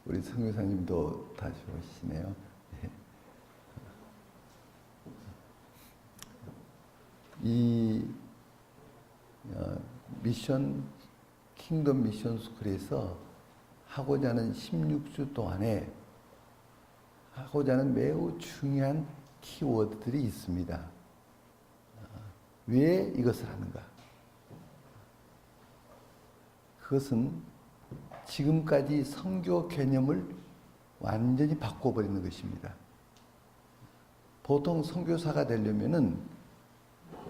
우리 선교사님도 다시 오시네요. 네. 이 미션 킹덤 미션 스쿨에서 하고자 하는 16주 동안에 하고자 하는 매우 중요한 키워드들이 있습니다. 왜 이것을 하는가? 그것은 지금까지 선교 개념을 완전히 바꿔버리는 것입니다. 보통 선교사가 되려면은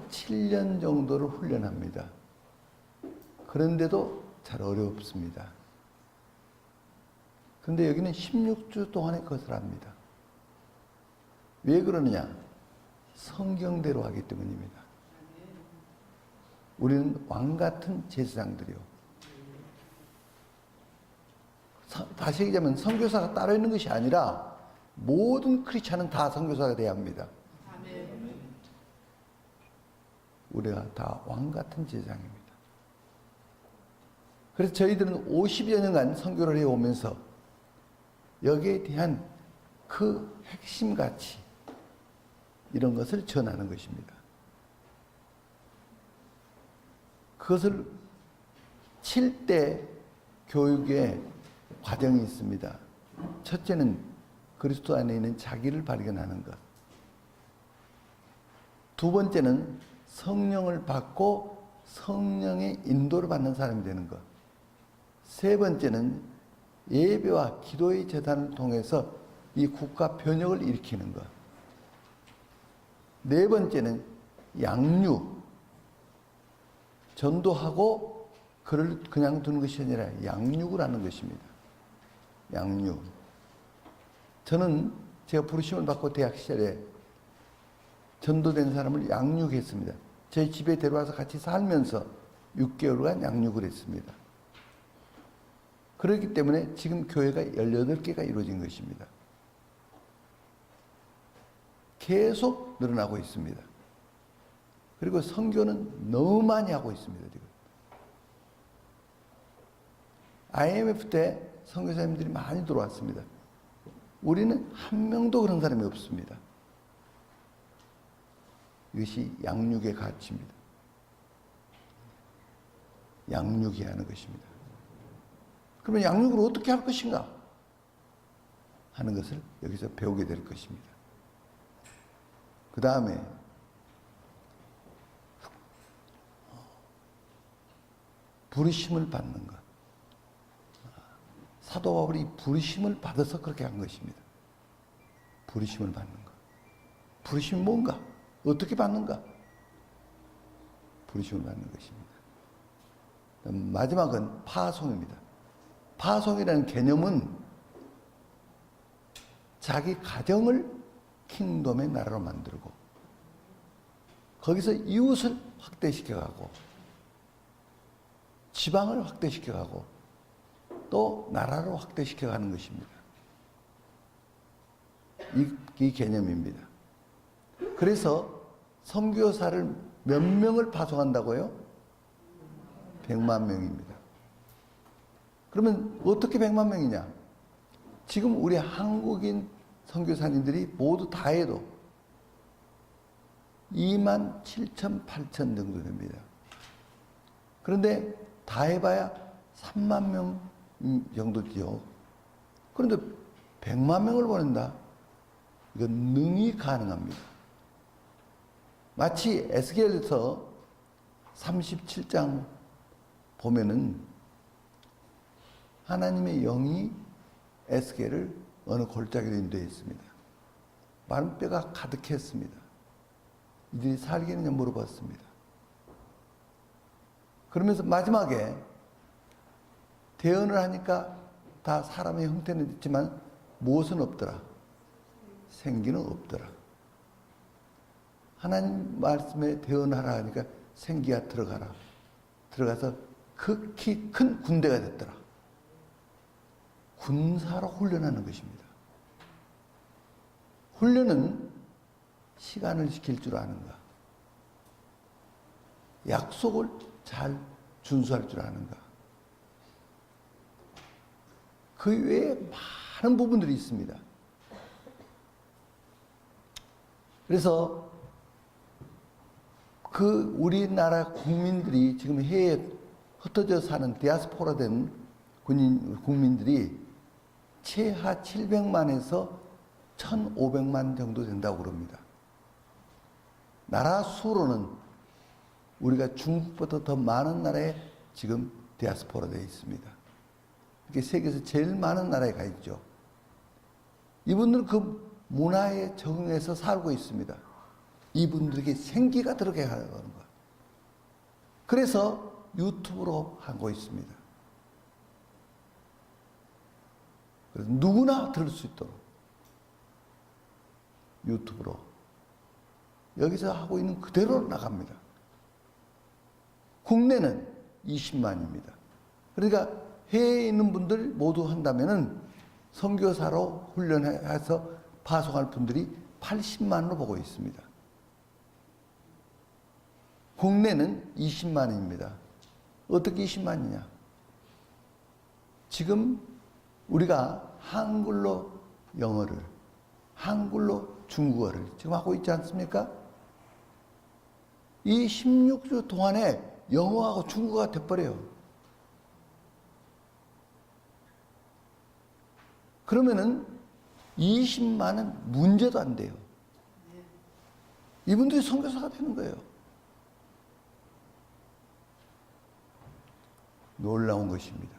7년 정도를 훈련합니다. 그런데도 잘 어렵습니다. 그런데 여기는 16주 동안에 그것을 합니다. 왜 그러느냐? 성경대로 하기 때문입니다. 우리는 왕같은 제사장들이요. 다시 얘기하면 선교사가 따로 있는 것이 아니라 모든 크리스찬은 다 선교사가 되어야 합니다. 우리가 다 왕같은 제사장입니다. 그래서 저희들은 50여 년간 선교를 해오면서 여기에 대한 그 핵심 가치 이런 것을 전하는 것입니다. 그것을 7대 교육의 과정이 있습니다. 첫째는 그리스도 안에 있는 자기를 발견하는 것. 두 번째는 성령을 받고 성령의 인도를 받는 사람이 되는 것. 세 번째는 예배와 기도의 재단을 통해서 이 국가 변혁을 일으키는 것. 네 번째는 양육. 전도하고 그를 그냥 두는 것이 아니라 양육을 하는 것입니다. 양육. 저는 제가 부르심을 받고 대학 시절에 전도된 사람을 양육했습니다. 저희 집에 데려와서 같이 살면서 6개월간 양육을 했습니다. 그렇기 때문에 지금 교회가 18개가 이루어진 것입니다. 계속 늘어나고 있습니다. 그리고 선교는 너무 많이 하고 있습니다. 지금. IMF 때 선교사님들이 많이 들어왔습니다. 우리는 한 명도 그런 사람이 없습니다. 이것이 양육의 가치입니다. 양육해야 하는 것입니다. 그러면 양육을 어떻게 할 것인가 하는 것을 여기서 배우게 될 것입니다. 그 다음에 부르심을 받는 것. 사도 바울이 부르심을 받아서 그렇게 한 것입니다. 부르심을 받는 것. 부르심이 뭔가? 어떻게 받는가? 부르심을 받는 것입니다. 마지막은 파송입니다. 파송이라는 개념은 자기 가정을 킹덤의 나라로 만들고 거기서 이웃을 확대시켜가고 지방을 확대시켜가고 또 나라로 확대시켜가는 것입니다. 이 개념입니다. 그래서 선교사를 몇 명을 파송한다고요? 100만 명입니다. 그러면 어떻게 100만 명이냐? 지금 우리 한국인 선교사님들이 모두 다 해도 2만 7천, 8천 정도 됩니다. 그런데 다 해봐야 3만 명 정도죠. 그런데 100만 명을 보낸다? 이건 능히 가능합니다. 마치 에스겔에서 37장 보면은 하나님의 영이 에스겔을 어느 골짜기로 인도했습니다. 마른 뼈가 가득했습니다. 이들이 살겠느냐 물어봤습니다. 그러면서 마지막에 대언을 하니까 다 사람의 형태는 있지만 무엇은 없더라? 생기는 없더라. 하나님 말씀에 대언하라 하니까 생기가 들어가라. 들어가서 극히 큰 군대가 됐더라. 군사로 훈련하는 것입니다. 훈련은 시간을 지킬 줄 아는가? 약속을 잘 준수할 줄 아는가? 그 외에 많은 부분들이 있습니다. 그래서 그 우리나라 국민들이 지금 해외에 흩어져 사는 디아스포라 된 국민들이 최하 700만에서 1,500만 정도 된다고 그럽니다. 나라 수로는 우리가 중국보다 더 많은 나라에 지금 디아스포라 되어 있습니다. 이렇게 세계에서 제일 많은 나라에 가 있죠. 이분들은 그 문화에 적응해서 살고 있습니다. 이분들에게 생기가 들어가게 하는 거야. 그래서 유튜브로 하고 있습니다. 그래서 누구나 들을 수 있도록 유튜브로 여기서 하고 있는 그대로 나갑니다. 국내는 20만입니다. 그러니까 해외에 있는 분들 모두 한다면은 선교사로 훈련해서 파송할 분들이 80만으로 보고 있습니다. 국내는 20만입니다. 어떻게 20만이냐? 지금 우리가 한글로 영어를, 한글로 중국어를 지금 하고 있지 않습니까? 이 16주 동안에 영어하고 중국어가 돼버려요. 그러면은 20만은 문제도 안 돼요. 이분들이 선교사가 되는 거예요. 놀라운 것입니다.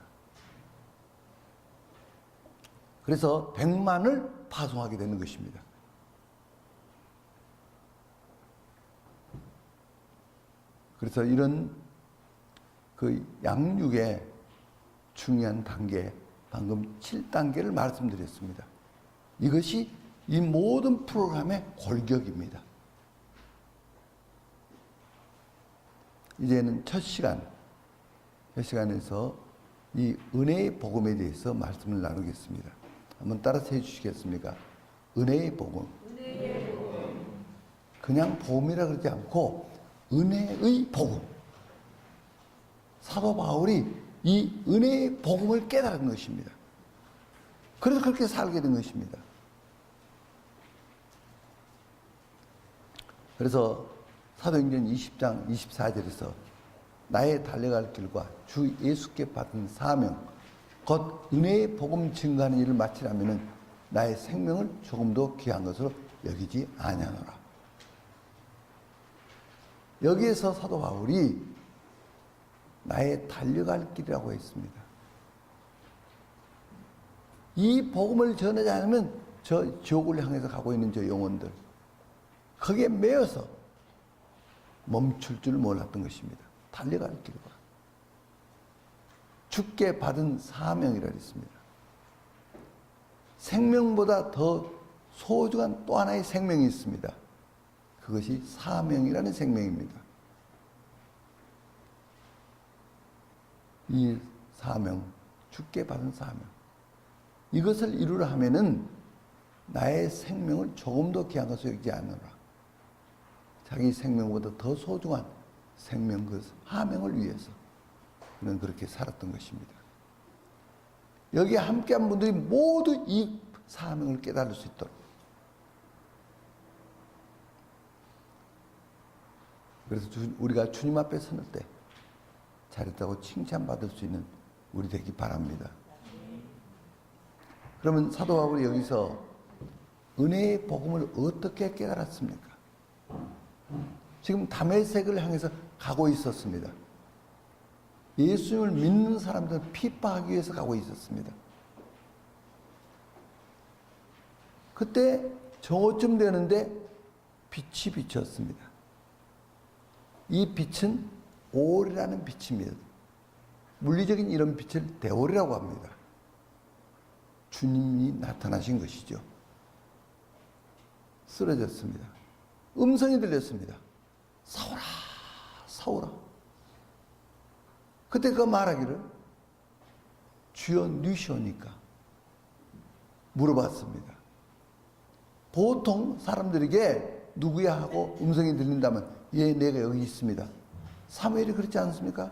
그래서 100만을 파송하게 되는 것입니다. 그래서 이런 그 양육의 중요한 단계, 방금 7단계를 말씀드렸습니다. 이것이 이 모든 프로그램의 골격입니다. 이제는 첫 시간에서 이 은혜의 복음에 대해서 말씀을 나누겠습니다. 한번 따라서 해주시겠습니까? 은혜의 복음. 그냥 복음이라 그러지 않고 은혜의 복음. 사도 바울이 이 은혜의 복음을 깨달은 것입니다. 그래서 그렇게 살게 된 것입니다. 그래서 사도행전 20장 24절에서 나의 달려갈 길과 주 예수께 받은 사명, 곧 은혜의 복음 증거하는 일을 마치려면 나의 생명을 조금도 귀한 것으로 여기지 아니하노라. 여기에서 사도 바울이 나의 달려갈 길이라고 했습니다. 이 복음을 전하지 않으면 저 지옥을 향해서 가고 있는 저 영혼들, 거기에 매여서 멈출 줄 몰랐던 것입니다. 달려갈 길과 주께 받은 사명이라 했습니다. 생명보다 더 소중한 또 하나의 생명이 있습니다. 그것이 사명이라는 생명입니다. 이 사명, 주께 받은 사명, 이것을 이루려 하면은 나의 생명을 조금도 귀한 것으로 여기지 않노라. 자기 생명보다 더 소중한 생명, 그 사명을 위해서 그는 그렇게 살았던 것입니다. 여기에 함께한 분들이 모두 이 사명을 깨달을 수 있도록, 그래서 우리가 주님 앞에 서는 때 잘했다고 칭찬받을 수 있는 우리 되기 바랍니다. 그러면 사도 바울이 여기서 은혜의 복음을 어떻게 깨달았습니까? 지금 다메섹을 향해서 가고 있었습니다. 예수님을 믿는 사람들을 핍박하기 위해서 가고 있었습니다. 그때 저쯤 되는데 빛이 비쳤습니다. 이 빛은 올이라는 빛입니다. 물리적인 이런 빛을 대올이라고 합니다. 주님이 나타나신 것이죠. 쓰러졌습니다. 음성이 들렸습니다. 사오라, 사오라. 그때 그 말하기를 주여 누시오니까 물어봤습니다. 보통 사람들에게 누구야 하고 음성이 들린다면 예, 내가 여기 있습니다. 사무엘이 그렇지 않습니까?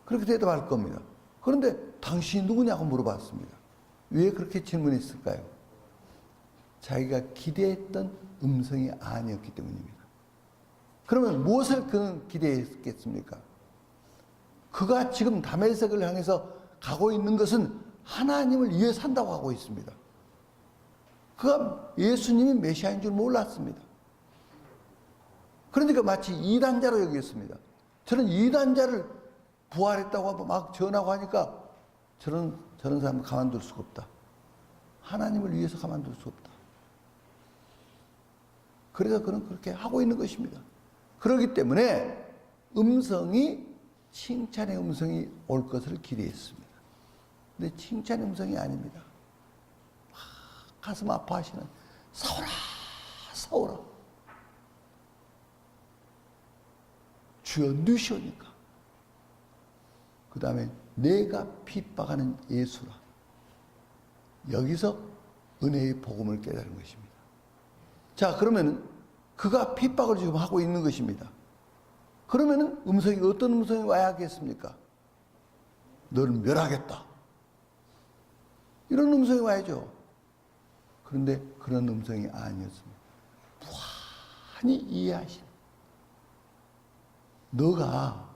그렇게 대답할 겁니다. 그런데 당신이 누구냐고 물어봤습니다. 왜 그렇게 질문했을까요? 자기가 기대했던 음성이 아니었기 때문입니다. 그러면 무엇을 그는 기대했겠습니까? 그가 지금 다메섹을 향해서 가고 있는 것은 하나님을 위해 산다고 하고 있습니다. 그가 예수님이 메시아인 줄 몰랐습니다. 그러니까 마치 이단자로 여겼습니다. 저는 이단자를 부활했다고 하고 막 전하고 하니까 저런 사람을 가만둘 수가 없다. 하나님을 위해서 가만둘 수 없다. 그래서 그는 그렇게 하고 있는 것입니다. 그렇기 때문에 칭찬의 음성이 올 것을 기대했습니다. 근데 칭찬의 음성이 아닙니다. 가슴 아파하시는 사오라 사오라 주여 누시오니까. 그 다음에 내가 핍박하는 예수라. 여기서 은혜의 복음을 깨달은 것입니다. 자, 그러면 그가 핍박을 지금 하고 있는 것입니다. 그러면 음성이 어떤 음성이 와야 하겠습니까? 너를 멸하겠다. 이런 음성이 와야죠. 그런데 그런 음성이 아니었습니다. 무한히 이해하신. 너가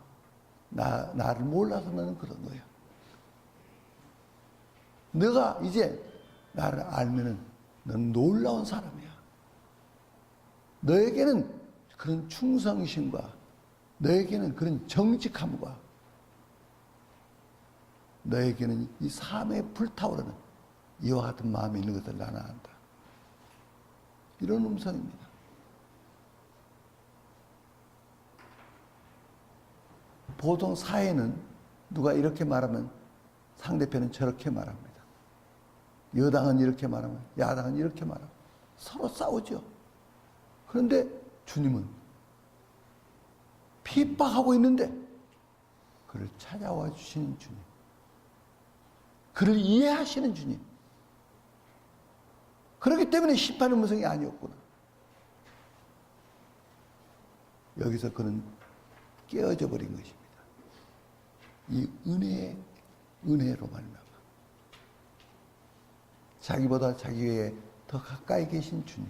나를 몰라서 너는 그런 거야. 너가 이제 나를 알면은 넌 놀라운 사람이야. 너에게는 그런 충성심과 너에게는 그런 정직함과 너에게는 이 삶에 불타오르는 이와 같은 마음이 있는 것을 나는 안다. 이런 음성입니다. 보통 사회는 누가 이렇게 말하면 상대편은 저렇게 말합니다. 여당은 이렇게 말하면 야당은 이렇게 말하고 서로 싸우죠. 그런데 주님은 핍박하고 있는데 그를 찾아와 주시는 주님, 그를 이해하시는 주님. 그렇기 때문에 심판의 음성이 아니었구나. 여기서 그는 깨어져 버린 것입니다. 이 은혜로 말미암아 자기보다 자기에 더 가까이 계신 주님,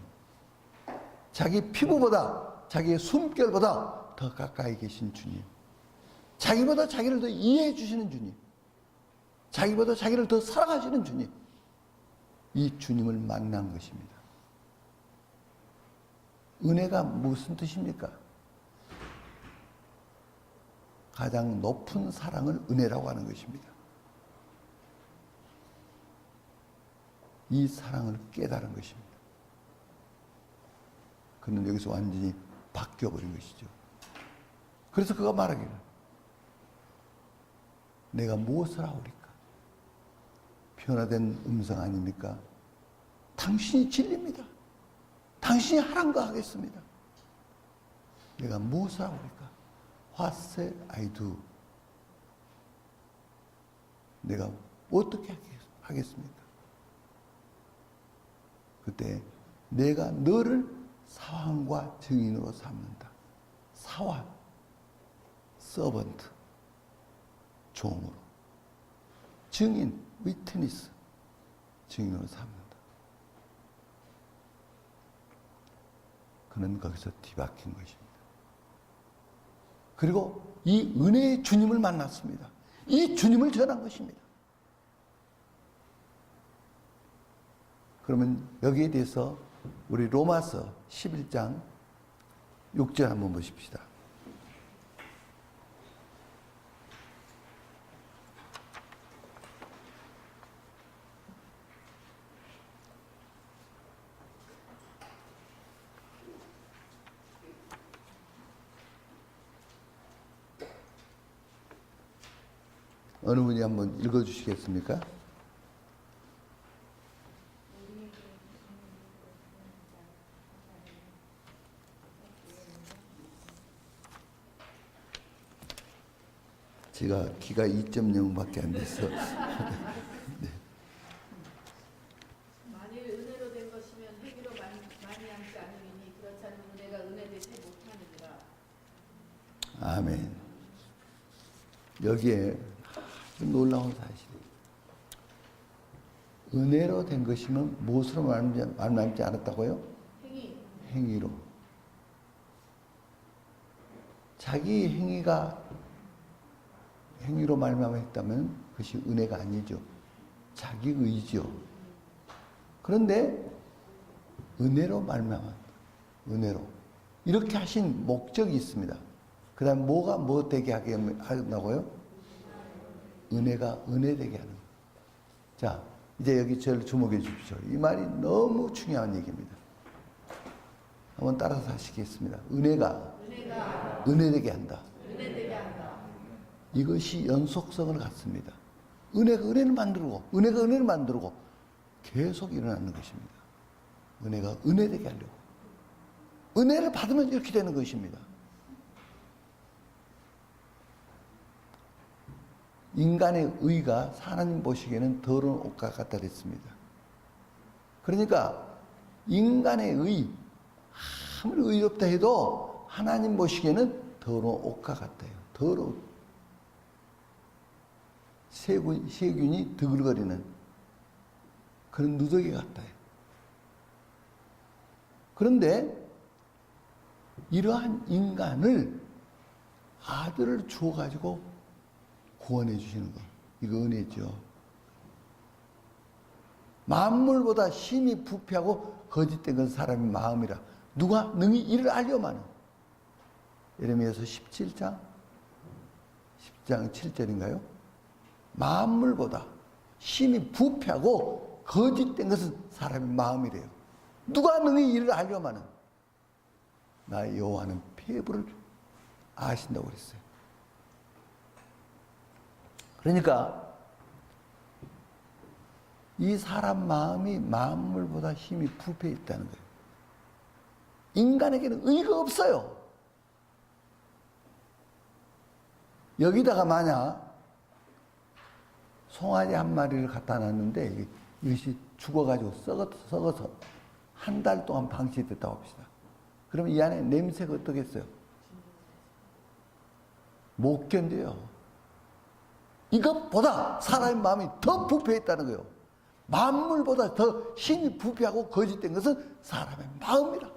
자기 피부보다 자기의 숨결보다 더 가까이 계신 주님, 자기보다 자기를 더 이해해 주시는 주님, 자기보다 자기를 더 사랑하시는 주님, 이 주님을 만난 것입니다. 은혜가 무슨 뜻입니까? 가장 높은 사랑을 은혜라고 하는 것입니다. 이 사랑을 깨달은 것입니다. 그는 여기서 완전히 바뀌어버린 것이죠. 그래서 그가 말하기를 내가 무엇을 하오리까? 변화된 음성 아닙니까? 당신이 진리입니다. 당신이 하란 거 하겠습니다. 내가 무엇을 하오리까? What shall I do? 내가 어떻게 하겠습니까? 그때 내가 너를 사환과 증인으로 삼는다. 사환, 서번트, 종으로. 증인, 위트니스, 증인으로 삼는다. 그는 거기서 뒤바뀐 것입니다. 그리고 이 은혜의 주님을 만났습니다. 이 주님을 전한 것입니다. 그러면 여기에 대해서 우리 로마서 11장 6절 한번 보십시다. 어느 분이 한번 읽어주시겠습니까? 제가 키가 2.0밖에 안 돼서 네. 만일 은혜로 된 것이면 회개로 많이 앉지 않으니 그렇지 않으면 은혜가 은혜 되지 못하느니라. 아멘. 여기에 아주 놀라운 사실이 은혜로 된 것이면 무엇으로 말미암지 않았다고요? 행위. 행위로. 자기 행위로 말미암았다면 그것이 은혜가 아니죠. 자기 의지요. 그런데 은혜로 말미암았다. 은혜로. 이렇게 하신 목적이 있습니다. 그 다음 뭐가 뭐 되게 하게 한다고요? 은혜가 은혜 되게 하는. 자, 이제 여기 저를 주목해 주십시오. 이 말이 너무 중요한 얘기입니다. 한번 따라서 하시겠습니다. 은혜가 은혜 되게 한다. 은혜 되게 한다. 이것이 연속성을 갖습니다. 은혜가 은혜를 만들고, 은혜가 은혜를 만들고 계속 일어나는 것입니다. 은혜가 은혜 되게 하려고. 은혜를 받으면 이렇게 되는 것입니다. 인간의 의가 하나님 보시기에는 더러운 옷과 같다 그랬습니다. 그러니까 인간의 의, 아무리 의롭다 해도 하나님 보시기에는 더러운 옷과 같아요. 더러운 세균이 드글거리는 그런 누더기 같아요. 그런데 이러한 인간을 아들을 주어가지고 구원해 주시는 것, 이거 은혜죠. 만물보다 심히 부패하고 거짓된 건 사람의 마음이라 누가 능히 이를 알려마는. 예레미야서 10장 7절인가요? 만물보다 심히 부패하고 거짓된 것은 사람의 마음이래요. 누가 능히 이를 알려마는. 나의 여호와는 폐부를 아신다고 그랬어요. 그러니까 이 사람 마음이 만물보다 힘이 부패해 있다는 거예요. 인간에게는 의가 없어요. 여기다가 만약 송아지 한 마리를 갖다 놨는데 이것이 죽어가지고 썩어서 한 달 동안 방치됐다고 합시다. 그러면 이 안에 냄새가 어떻겠어요? 못 견뎌요. 이것보다 사람의 마음이 더 부패했다는 거예요. 만물보다 더 힘이 부패하고 거짓된 것은 사람의 마음이라.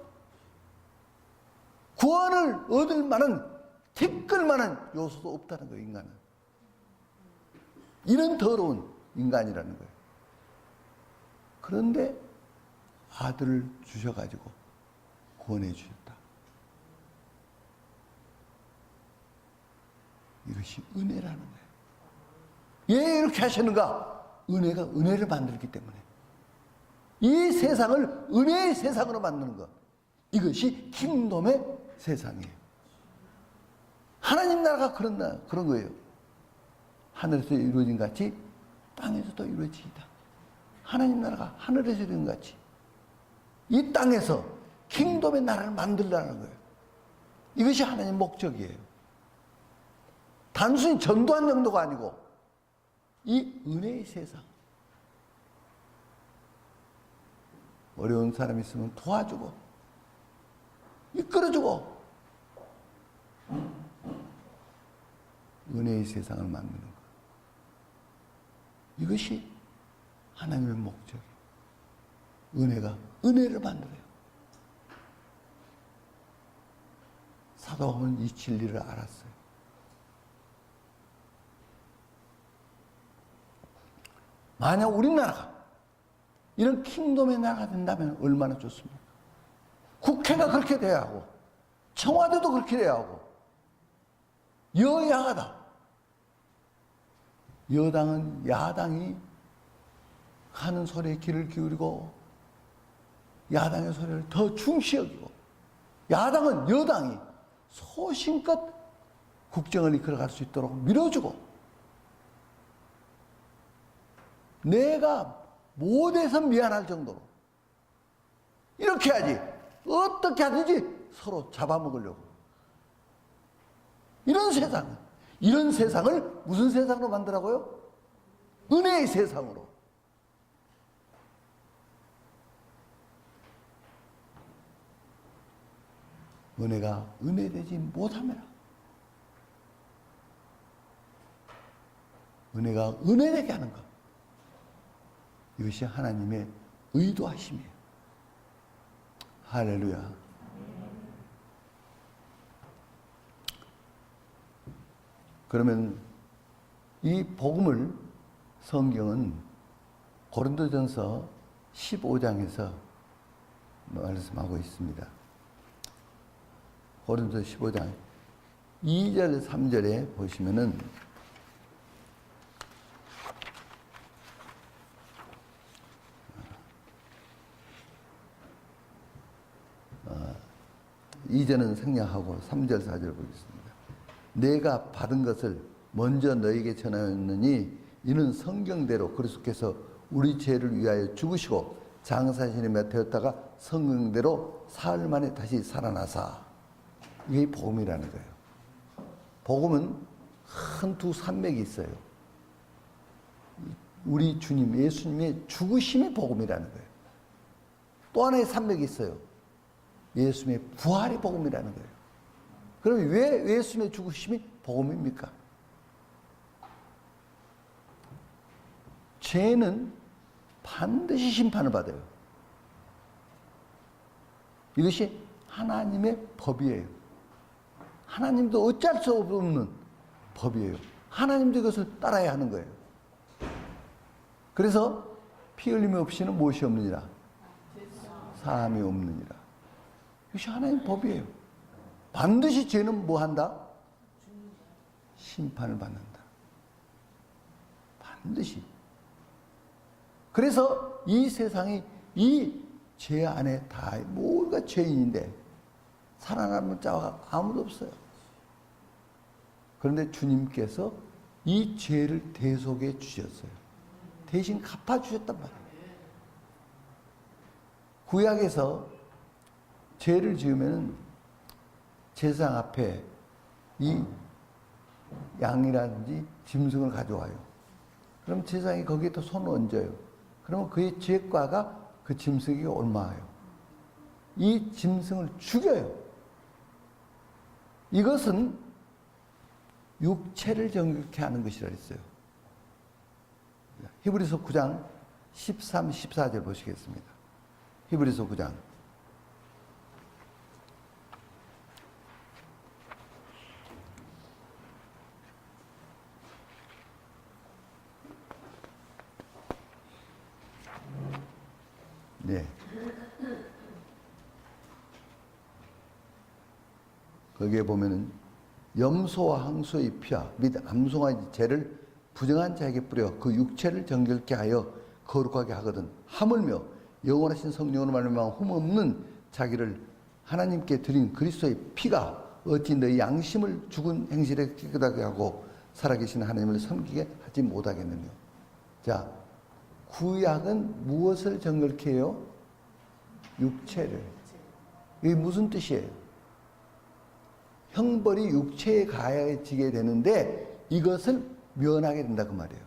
구원을 얻을 만한, 티끌 만한 요소도 없다는 거예요, 인간은. 이런 더러운 인간이라는 거예요. 그런데 아들을 주셔가지고 구원해 주셨다. 이것이 은혜라는 거예요. 왜 이렇게 하시는가? 은혜가 은혜를 만들기 때문에. 이 세상을 은혜의 세상으로 만드는 것. 이것이 킹덤의 세상이에요. 하나님 나라가 그런 거예요. 하늘에서 이루어진 같이 땅에서도 이루어지이다. 하나님 나라가 하늘에서 이루어진 같이 이 땅에서 킹덤의 나라를 만들라는 거예요. 이것이 하나님의 목적이에요. 단순히 전도한 정도가 아니고 이 은혜의 세상. 어려운 사람이 있으면 도와주고 이끌어주고 은혜의 세상을 만드는 것. 이것이 하나님의 목적이에요. 은혜가 은혜를 만들어요. 사도 바울은 이 진리를 알았어요. 만약 우리나라가 이런 킹덤의 나라가 된다면 얼마나 좋습니까? 국회가 그렇게 돼야 하고 청와대도 그렇게 돼야 하고 여야하다. 여당은 야당이 하는 소리에 귀를 기울이고 야당의 소리를 더 중시 여기고 야당은 여당이 소신껏 국정을 이끌어갈 수 있도록 밀어주고 내가 못해서 미안할 정도로 이렇게 하지 어떻게 하든지 서로 잡아먹으려고 이런 세상을 무슨 세상으로 만들라고요? 은혜의 세상으로. 은혜가 은혜되지 못하면 은혜가 은혜되게 하는 것. 이것이 하나님의 의도하심이에요. 할렐루야. 그러면 이 복음을 성경은 고린도전서 15장에서 말씀하고 있습니다. 고린도전서 15장 2절 3절에 보시면은 이제는 생략하고 3절 4절 보겠습니다. 내가 받은 것을 먼저 너에게 전하였느니 이는 성경대로 그리스도께서 우리 죄를 위하여 죽으시고 장사신이 되었다가 성경대로 사흘 만에 다시 살아나사. 이게 복음이라는 거예요. 복음은 한두 산맥이 있어요. 우리 주님 예수님의 죽으심이 복음이라는 거예요. 또 하나의 산맥이 있어요. 예수님의 부활이 복음이라는 거예요. 그럼 왜 예수님의 죽으심이 복음입니까? 죄는 반드시 심판을 받아요. 이것이 하나님의 법이에요. 하나님도 어쩔 수 없는 법이에요. 하나님도 이것을 따라야 하는 거예요. 그래서 피 흘림이 없이는 무엇이 없느니라? 사함이 없느니라. 이것이 하나님의 법이에요. 반드시 죄는 뭐 한다? 심판을 받는다. 반드시. 그래서 이 세상이 이 죄 안에 다 모두가 죄인인데 살아남은 자가 아무도 없어요. 그런데 주님께서 이 죄를 대속해 주셨어요. 대신 갚아주셨단 말이에요. 구약에서 죄를 지으면 제사장 앞에 이 양이라든지 짐승을 가져와요. 그럼 제사장이 거기에 또 손을 얹어요. 그러면 그의 죄과가 그 짐승에게 옮아요. 이 짐승을 죽여요. 이것은 육체를 정결케 하는 것이라 했어요. 히브리서 9장 13, 14절 보시겠습니다. 히브리서 9장. 네. 거기에 보면은 염소와 항소의 피와 및 암송아지 죄를 부정한 자에게 뿌려 그 육체를 정결케 하여 거룩하게 하거든. 하물며 영원하신 성령으로 말미암아 흠없는 자기를 하나님께 드린 그리스도의 피가 어찌 너희 양심을 죽은 행실에 깨끗하게 하고 살아계신 하나님을 섬기게 하지 못하겠느냐. 자, 구약은 무엇을 정결케 해요? 육체를. 이게 무슨 뜻이에요? 형벌이 육체에 가해지게 되는데 이것을 면하게 된다 그 말이에요.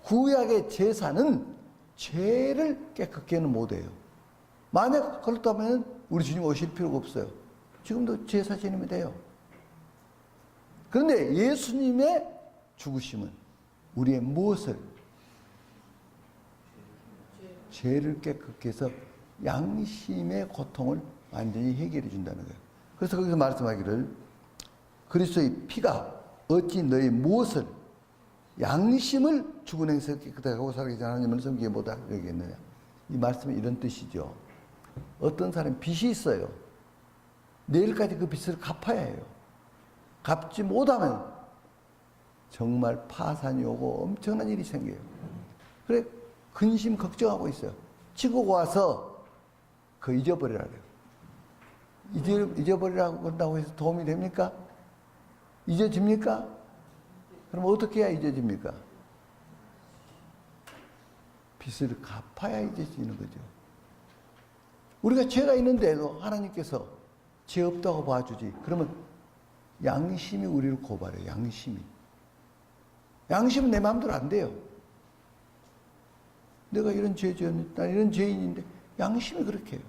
구약의 제사는 죄를 깨끗게는 못해요. 만약 그렇다면 우리 주님 오실 필요가 없어요. 지금도 제사 지내면 돼요. 그런데 예수님의 죽으심은 우리의 무엇을? 죄를 깨끗게 해서 양심의 고통을 완전히 해결해 준다는 거예요. 그래서 거기서 말씀하기를 그리스도의 피가 어찌 너희 무엇을 양심을 죽은 행세를 깨끗하게 하고 살아계신 하나님을 섬기게 못하겠느냐. 이 말씀은 이런 뜻이죠. 어떤 사람이 빚이 있어요. 내일까지 그 빚을 갚아야 해요. 갚지 못하면 정말 파산이 오고 엄청난 일이 생겨요. 그래 근심 걱정하고 있어요. 치고 와서 그 잊어버리라 그래요. 잊어버리라고 한다고 해서 도움이 됩니까? 잊어집니까? 그럼 어떻게 해야 잊어집니까? 빚을 갚아야 잊어지는 거죠. 우리가 죄가 있는데도 하나님께서 죄 없다고 봐주지. 그러면 양심이 우리를 고발해요. 양심은 내 마음대로 안 돼요. 내가 이런 죄 지었는데, 난 이런 죄인인데 양심이 그렇게 해요.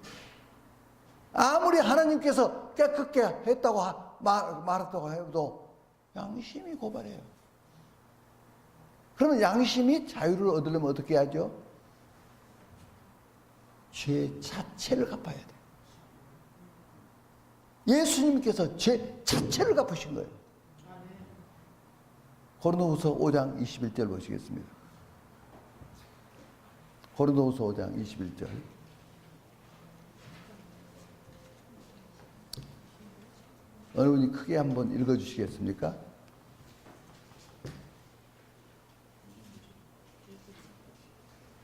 아무리 하나님께서 깨끗게 했다고 말했다고 해도 양심이 고발해요. 그러면 양심이 자유를 얻으려면 어떻게 하죠? 죄 자체를 갚아야 돼. 예수님께서 죄 자체를 갚으신 거예요. 고린도후서 5장 21절 보시겠습니다. 고린도후서 5장 21절. 어느 분이 크게 한번 읽어주시겠습니까?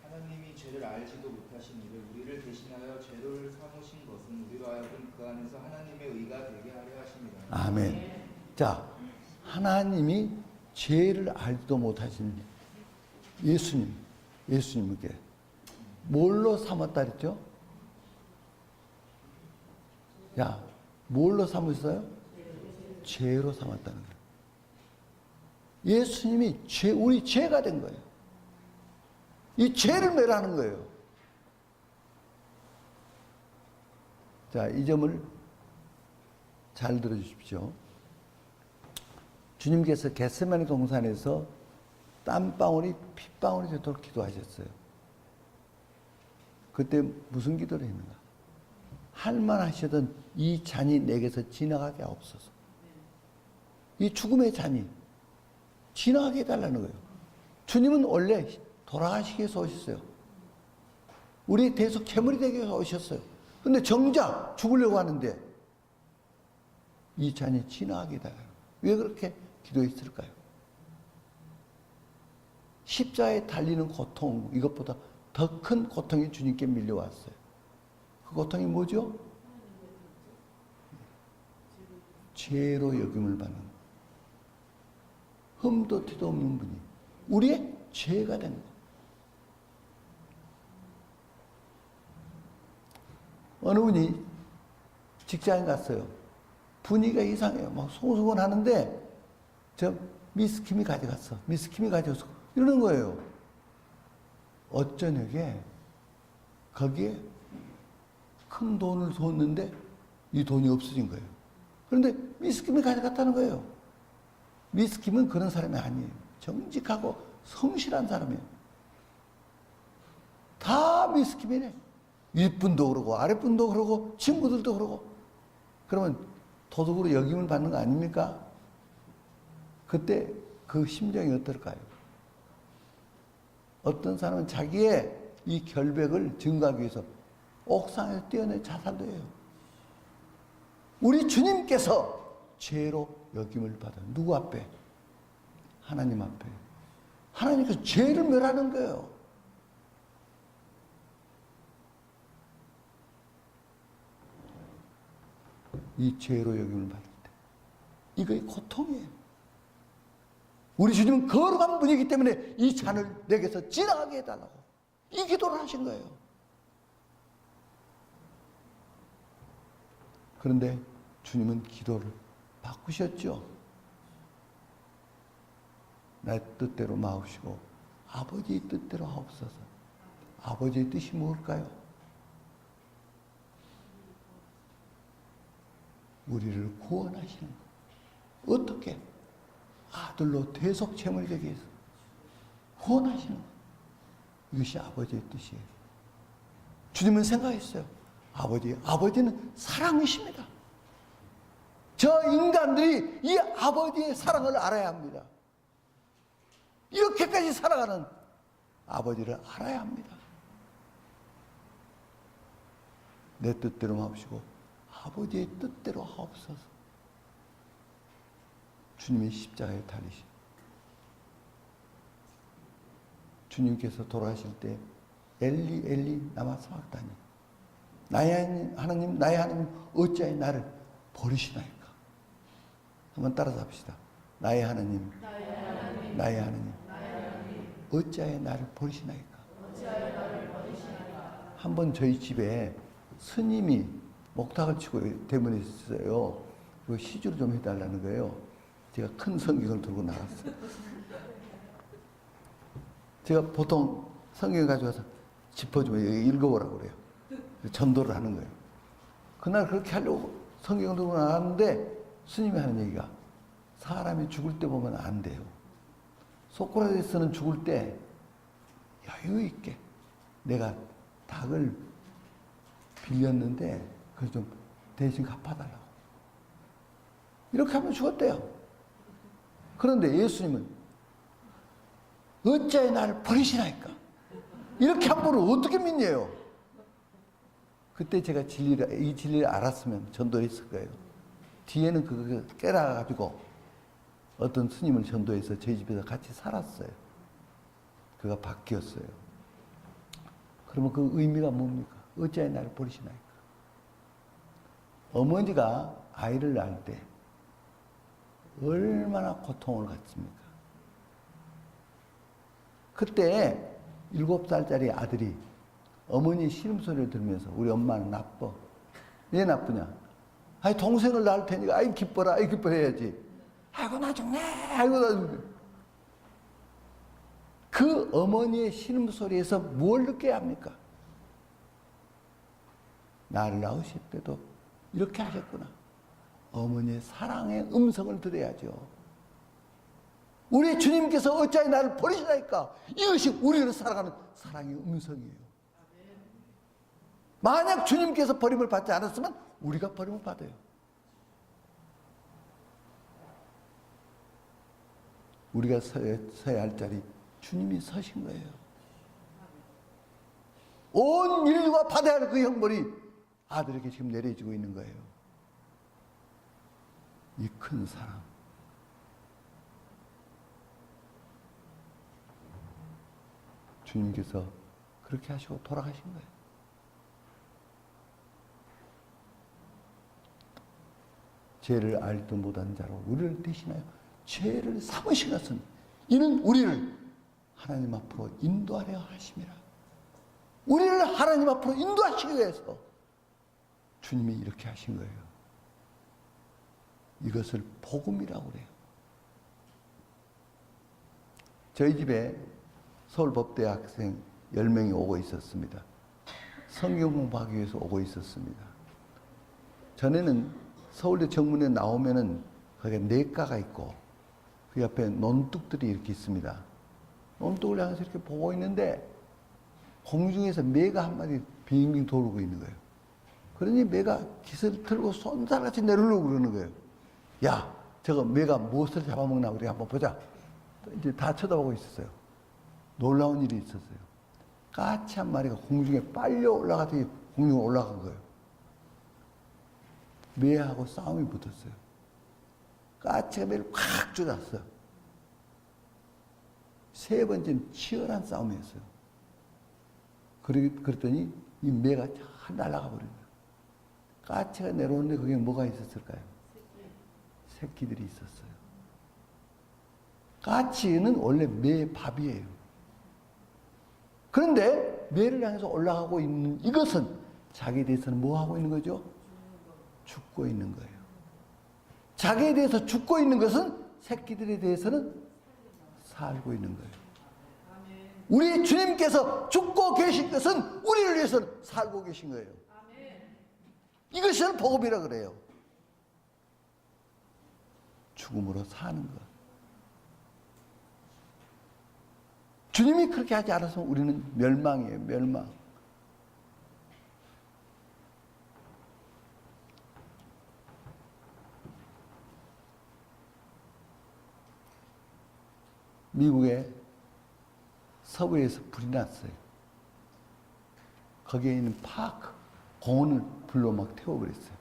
하나님이 죄를 알지도 못하신 이를 우리를 대신하여 죄를 삼으신 것은 우리로 하여금 그 안에서 하나님의 의가 되게 하려 하십니다. 아멘. 자, 하나님이 죄를 알지도 못하신 예수님께 뭘로 삼았다 그랬죠? 야, 뭘로 삼으셨어요? 죄로 삼았다는 거예요. 예수님이 우리 죄가 된 거예요. 이 죄를 멸하는 거예요. 자, 이 점을 잘 들어주십시오. 주님께서 겟세마네 동산에서 땀방울이 핏방울이 되도록 기도하셨어요. 그때 무슨 기도를 했는가? 할만하시던 이 잔이 내게서 지나가게 하옵소서. 이 죽음의 잔이 지나가게 해달라는 거예요. 주님은 원래 돌아가시기 위해서 오셨어요. 우리 대속 제물이 되기 위해서 오셨어요. 근데 정작 죽으려고 하는데 이 잔이 지나가게 해달라는 거예요. 왜 그렇게 기도했을까요? 십자가에 달리는 고통, 이것보다 더 큰 고통이 주님께 밀려왔어요. 그 고통이 뭐죠? 죄로 여김을 받는 것. 흠도 티도 없는 분이 우리의 죄가 된 것. 어느 분이 직장에 갔어요. 분위기가 이상해요. 막 소곤소곤 하는데 저 미스킴이 가져갔어. 미스킴이 가져가서 이러는 거예요. 어쩌냐게 거기에 큰 돈을 줬는데 이 돈이 없어진 거예요. 그런데 미스킴이 가져갔다는 거예요. 미스킴은 그런 사람이 아니에요. 정직하고 성실한 사람이에요. 다 미스킴이네. 윗분도 그러고 아랫분도 그러고 친구들도 그러고. 그러면 도둑으로 역임을 받는 거 아닙니까? 그때 그 심정이 어떨까요? 어떤 사람은 자기의 이 결백을 증거하기 위해서 옥상에서 뛰어내 자살도 해요. 우리 주님께서 죄로 여김을 받아. 누구 앞에? 하나님 앞에. 하나님께서 죄를 멸하는 거예요. 이 죄로 여김을 받을 때. 이거의 고통이에요. 우리 주님은 거룩한 분이기 때문에 이 잔을 내게서 지나가게 해달라고 이 기도를 하신 거예요. 그런데 주님은 기도를 바꾸셨죠. 내 뜻대로 마옵시고 아버지의 뜻대로 하옵소서. 아버지의 뜻이 뭘까요? 우리를 구원하시는 것. 어떻게? 아들로 대속 제물이 되기 위해서 구원하시는 것. 이것이 아버지의 뜻이에요. 주님은 생각했어요. 아버지는 사랑이십니다. 저 인간들이 이 아버지의 사랑을 알아야 합니다. 이렇게까지 사랑하는 아버지를 알아야 합니다. 내 뜻대로 마옵시고 아버지의 뜻대로 하옵소서. 주님이 십자가에 달리신 주님께서 돌아가실 때 엘리 엘리 라마 사박다니 나의 하나님 어찌하여 나를 버리시나이까. 한번 따라서 합시다. 나의 하나님 어찌하여 나를 버리시나이까. 한번 저희 집에 스님이 목탁을 치고 대문에 있었어요. 그리고 시주를 좀 해달라는 거예요. 제가 큰 성경을 들고 나갔어요. 제가 보통 성경을 가져가서 짚어주면 읽어보라고 그래요. 전도를 하는 거예요. 그날 그렇게 하려고 성경을 들고 나갔는데 스님이 하는 얘기가 사람이 죽을 때 보면 안 돼요. 소크라테스는 죽을 때 여유 있게 내가 닭을 빌렸는데 그걸 좀 대신 갚아달라고. 이렇게 하면 죽었대요. 그런데 예수님은 어찌하여 나를 버리시나이까? 이렇게 한 분을 어떻게 믿냐요? 그때 제가 이 진리를 알았으면 전도했을 거예요. 뒤에는 그거 깨달아가지고 어떤 스님을 전도해서 저희 집에서 같이 살았어요. 그가 바뀌었어요. 그러면 그 의미가 뭡니까? 어찌하여 나를 버리시나이까? 어머니가 아이를 낳을 때 얼마나 고통을 갖습니까? 그때 7살짜리 아들이 어머니 신음소리를 들으면서 우리 엄마는 나빠. 왜 나쁘냐? 아이 동생을 낳을 테니까 아이 기뻐라, 아이 기뻐 해야지. 아이고 나 죽네, 아이고 나 죽네. 그 어머니의 신음소리에서 뭘 느껴야 합니까? 나를 낳으실 때도 이렇게 하셨구나. 어머니의 사랑의 음성을 들어야죠. 우리 주님께서 어찌하여 나를 버리시나이까? 이것이 우리를 사랑하는 사랑의 음성이에요. 만약 주님께서 버림을 받지 않았으면 우리가 버림을 받아요. 우리가 서야 할 자리 주님이 서신 거예요. 온 인류가 받아야 할 그 형벌이 아들에게 지금 내려지고 있는 거예요. 이 큰 사랑. 주님께서 그렇게 하시고 돌아가신 거예요. 죄를 알지도 못한 자로 우리를 대신하여 죄를 삼으신 것은 이는 우리를 하나님 앞으로 인도하려 하심이라. 우리를 하나님 앞으로 인도하시기 위해서 주님이 이렇게 하신 거예요. 이것을 복음이라고 그래요. 저희 집에 서울법대 학생 10명이 오고 있었습니다. 성경 공부하기 위해서 오고 있었습니다. 전에는 서울대 정문에 나오면은 거기에 내과가 있고 그 옆에 논뚝들이 이렇게 있습니다. 논뚝을 향해서 이렇게 보고 있는데 공중에서 매가 한 마리 빙빙 돌고 있는 거예요. 그러니 매가 깃을 틀고 손살같이 내려오려고 그러는 거예요. 야, 저거 매가 무엇을 잡아먹나 우리 한번 보자. 이제 다 쳐다보고 있었어요. 놀라운 일이 있었어요. 까치 한 마리가 공중에 빨려 올라가더니 공중에 올라간 거예요. 매하고 싸움이 붙었어요. 까치가 매를 확 쫓았어요. 세 번째는 치열한 싸움이었어요. 그랬더니 이 매가 잘 날아가 버린 거예요. 까치가 내려오는데 거기에 뭐가 있었을까요? 새끼들이 있었어요. 까치는 원래 매의 밥이에요. 그런데 매를 향해서 올라가고 있는 이것은 자기에 대해서는 뭐 하고 있는 거죠? 죽고 있는 거예요. 자기에 대해서 죽고 있는 것은 새끼들에 대해서는 살고 있는 거예요. 우리 주님께서 죽고 계신 것은 우리를 위해서는 살고 계신 거예요. 이것을 복음이라 그래요. 죽음으로 사는 것. 주님이 그렇게 하지 않았으면 우리는 멸망이에요. 멸망. 미국의 서부에서 불이 났어요. 거기에 있는 파크, 공원을 불로 막 태워버렸어요.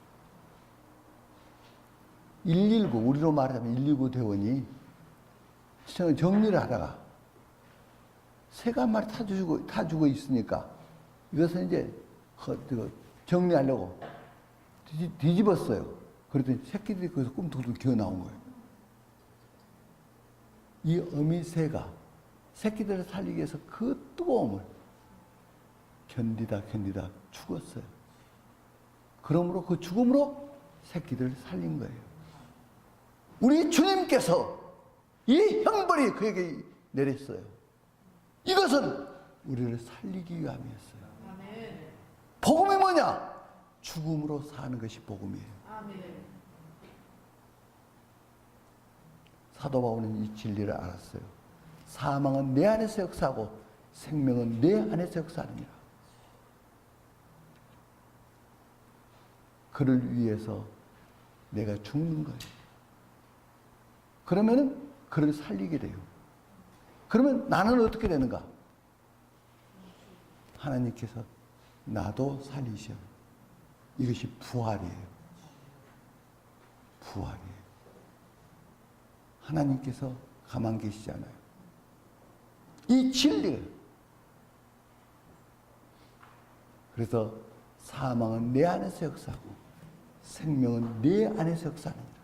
119, 우리로 말하자면 119 대원이 정리를 하다가 새가 한 마리 타 죽어 있으니까 이것은 이제 정리하려고 뒤집었어요. 그랬더니 새끼들이 거기서 꿈틀꿈틀 기어 나온 거예요. 이 어미새가 새끼들을 살리기 위해서 그 뜨거움을 견디다 죽었어요. 그러므로 그 죽음으로 새끼들을 살린 거예요. 우리 주님께서 이 형벌이 그에게 내렸어요. 이것은 우리를 살리기 위함이었어요. 아멘. 복음이 뭐냐? 죽음으로 사는 것이 복음이에요. 아멘. 사도 바울은 이 진리를 알았어요. 사망은 내 안에서 역사하고 생명은 내 안에서 역사하느니라. 그를 위해서 내가 죽는 거예요. 그러면은 그를 살리게 돼요. 그러면 나는 어떻게 되는가? 하나님께서 나도 살리셔. 이것이 부활이에요. 부활이에요. 하나님께서 가만 계시잖아요. 이 진리예요. 그래서 사망은 내 안에서 역사하고 생명은 내 안에서 역사합니다.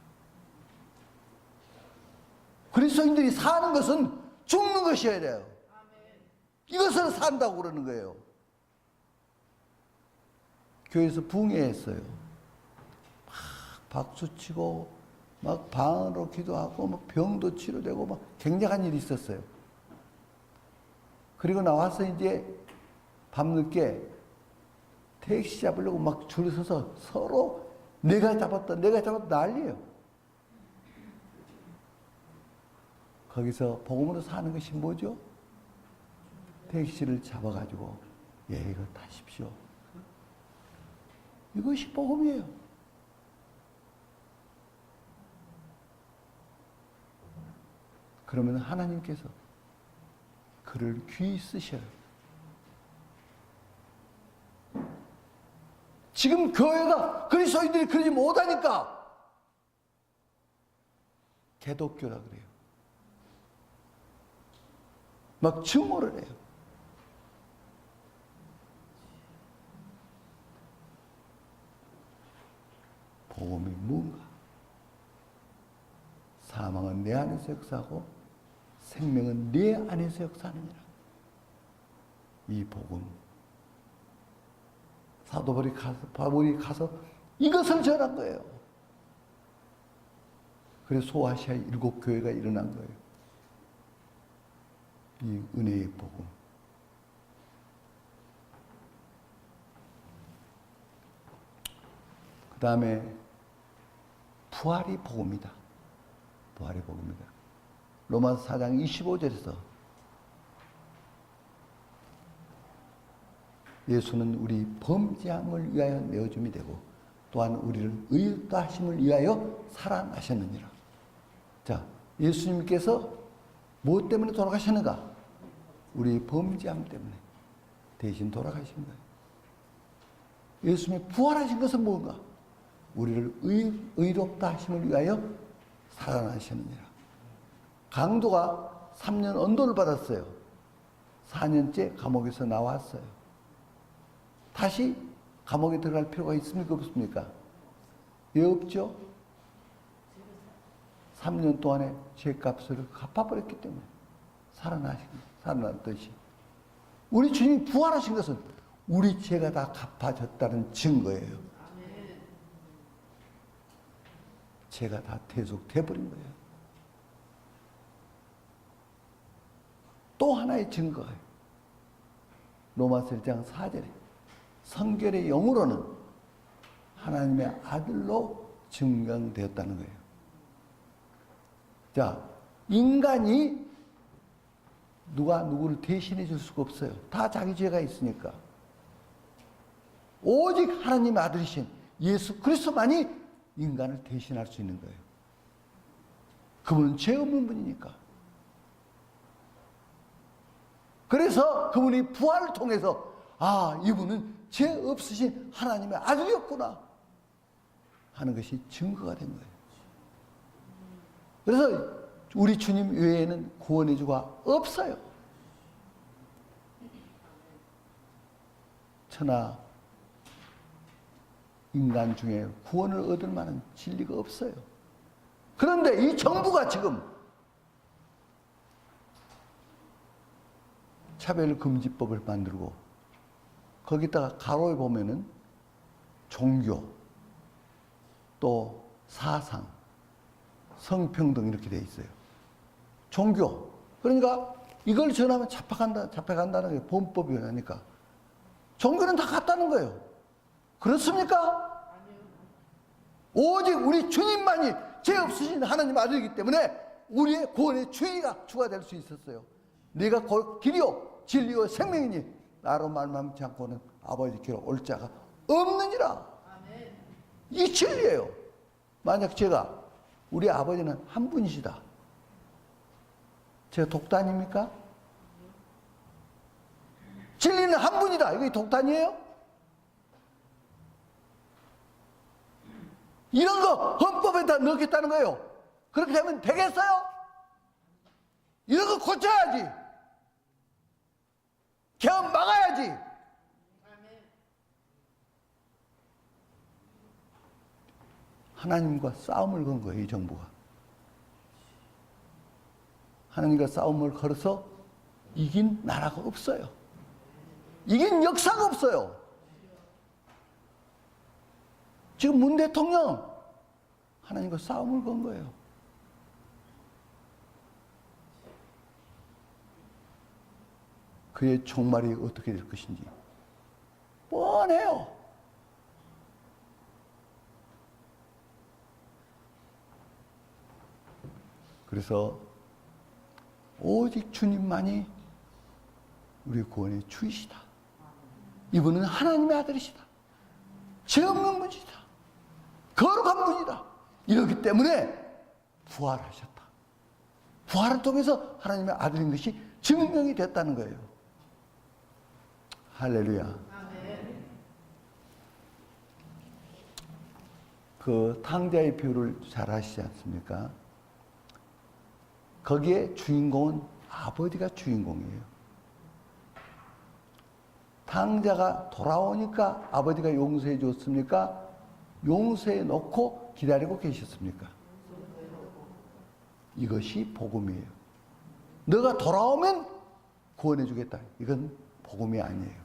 그리스도인들이 사는 것은 죽는 것이어야 돼요. 이것을 산다고 그러는 거예요. 교회에서 붕해했어요. 막 박수치고 막 방언으로 기도하고 막 병도 치료되고 막 굉장한 일이 있었어요. 그리고 나와서 이제 밤늦게 택시 잡으려고 막 줄을 서서 서로 내가 잡았다 난리예요. 거기서 복음으로 사는 것이 뭐죠? 택시를 잡아가지고 이거 타십시오. 이것이 복음이에요. 그러면 하나님께서 그를 귀히 쓰셔요. 지금 교회가 그리스도인들이 그러지 못하니까 개독교라 그래요. 막 증오를 해요. 복음이 뭔가? 사망은 내 안에서 역사하고 생명은 내 안에서 역사하느니라. 이 복음. 사도 바울이 가서 이것을 전한 거예요. 그래서 소아시아 7교회가 일어난 거예요. 이 은혜의 복음. 그 다음에 부활이 복음이다. 부활이 복음이다. 로마서 4장 25절에서 예수는 우리 범죄함을 위하여 내어줌이 되고 또한 우리를 의롭다 하심을 위하여 살아나셨느니라. 자, 예수님께서 무엇 때문에 돌아가셨는가? 우리 범죄함 때문에 대신 돌아가신 거예요. 예수님이 부활하신 것은 뭔가? 우리를 의롭다 하심을 위하여 살아나셨느니라. 강도가 3년 언도를 받았어요. 4년째 감옥에서 나왔어요. 다시 감옥에 들어갈 필요가 있습니까? 없습니까? 왜 없죠? 3년 동안에 죄값을 갚아버렸기 때문에 살아났듯이. 우리 주님이 부활하신 것은 우리 죄가 다 갚아졌다는 증거예요. 죄가 다 대속돼버린 거예요. 또 하나의 증거예요. 로마서 1장 4절에 성결의 영으로는 하나님의 아들로 증명되었다는 거예요. 자, 인간이 누가 누구를 대신해 줄 수가 없어요. 다 자기 죄가 있으니까. 오직 하나님의 아들이신 예수 그리스도만이 인간을 대신할 수 있는 거예요. 그분은 죄 없는 분이니까. 그래서 그분이 부활을 통해서 이분은 죄 없으신 하나님의 아들이었구나 하는 것이 증거가 된 거예요. 그래서 우리 주님 외에는 구원의 주가 없어요. 천하 인간 중에 구원을 얻을 만한 진리가 없어요. 그런데 이 정부가 지금 차별금지법을 만들고 거기다가 가로에 보면은 종교 또 사상 성평등 이렇게 돼 있어요. 종교. 그러니까 이걸 전하면 잡혀간다는 게 범법이 나니까. 종교는 다 같다는 거예요. 그렇습니까? 오직 우리 주님만이 죄 없으신 하나님 아들이기 때문에 우리의 구원의 주가 될 수 있었어요. 네가 곧 길이요 진리요 생명이니 나로 말미암지 않고는 아버지께로 올 자가 없느니라. 아멘. 이 진리예요. 만약 제가 우리 아버지는 한 분이시다. 제가 독단입니까? 진리는 한 분이다. 이게 독단이에요? 이런 거 헌법에다 넣겠다는 거예요. 그렇게 되면 되겠어요? 이런 거 고쳐야지. 개헌 막아야지. 아멘. 하나님과 싸움을 건 거예요, 이 정부가. 하나님과 싸움을 걸어서 이긴 나라가 없어요. 이긴 역사가 없어요. 지금 문 대통령 하나님과 싸움을 건 거예요. 그의 종말이 어떻게 될 것인지 뻔해요. 그래서 오직 주님만이 우리 구원의 주이시다. 이분은 하나님의 아들이시다. 죄 없는 분이시다. 거룩한 분이다. 이렇기 때문에 부활하셨다. 부활을 통해서 하나님의 아들인 것이 증명이 됐다는 거예요. 할렐루야. 아멘. 그 탕자의 비유를 잘 아시지 않습니까? 거기에 주인공은 아버지가 주인공이에요. 탕자가 돌아오니까 아버지가 용서해 줬습니까? 용서해 놓고 기다리고 계셨습니까? 이것이 복음이에요. 너가 돌아오면 구원해 주겠다. 이건 복음이 아니에요.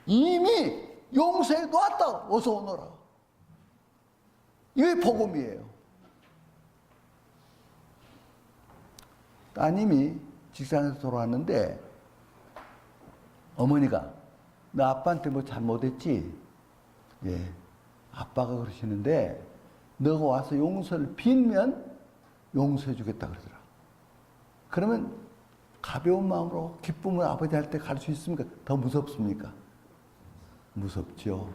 이미 용서해 놓았다. 어서 오너라. 이게 복음이에요. 따님이 직장에서 돌아왔는데 어머니가 너 아빠한테 뭐 잘못했지? 예, 아빠가 그러시는데 너가 와서 용서를 빌면 용서해 주겠다 그러더라. 그러면 가벼운 마음으로 기쁨을 아버지한테 갈 수 있습니까? 더 무섭습니까? 무섭죠.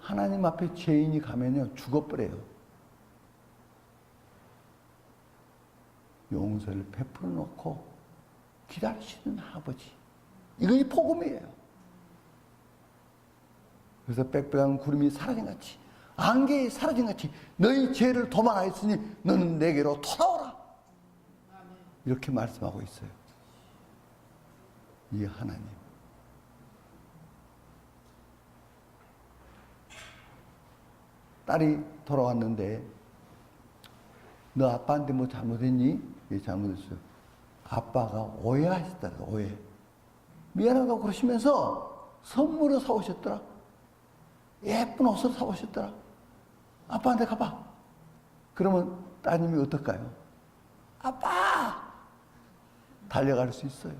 하나님 앞에 죄인이 가면요 죽어버려요. 용서를 베풀어 놓고 기다리시는 아버지. 이것이 복음이에요. 그래서 빽빽한 구름이 사라진같이 안개에 사라진같이 너희 죄를 도망하였으니 너는 내게로 돌아오라. 이렇게 말씀하고 있어요. 이 하나님. 딸이 돌아왔는데 너 아빠한테 뭐 잘못했니? 예, 잘못했어요. 아빠가 오해하셨더라. 오해. 미안하다고 그러시면서 선물을 사오셨더라. 예쁜 옷을 사오셨더라. 아빠한테 가봐. 그러면 따님이 어떨까요? 아빠! 달려갈 수 있어요.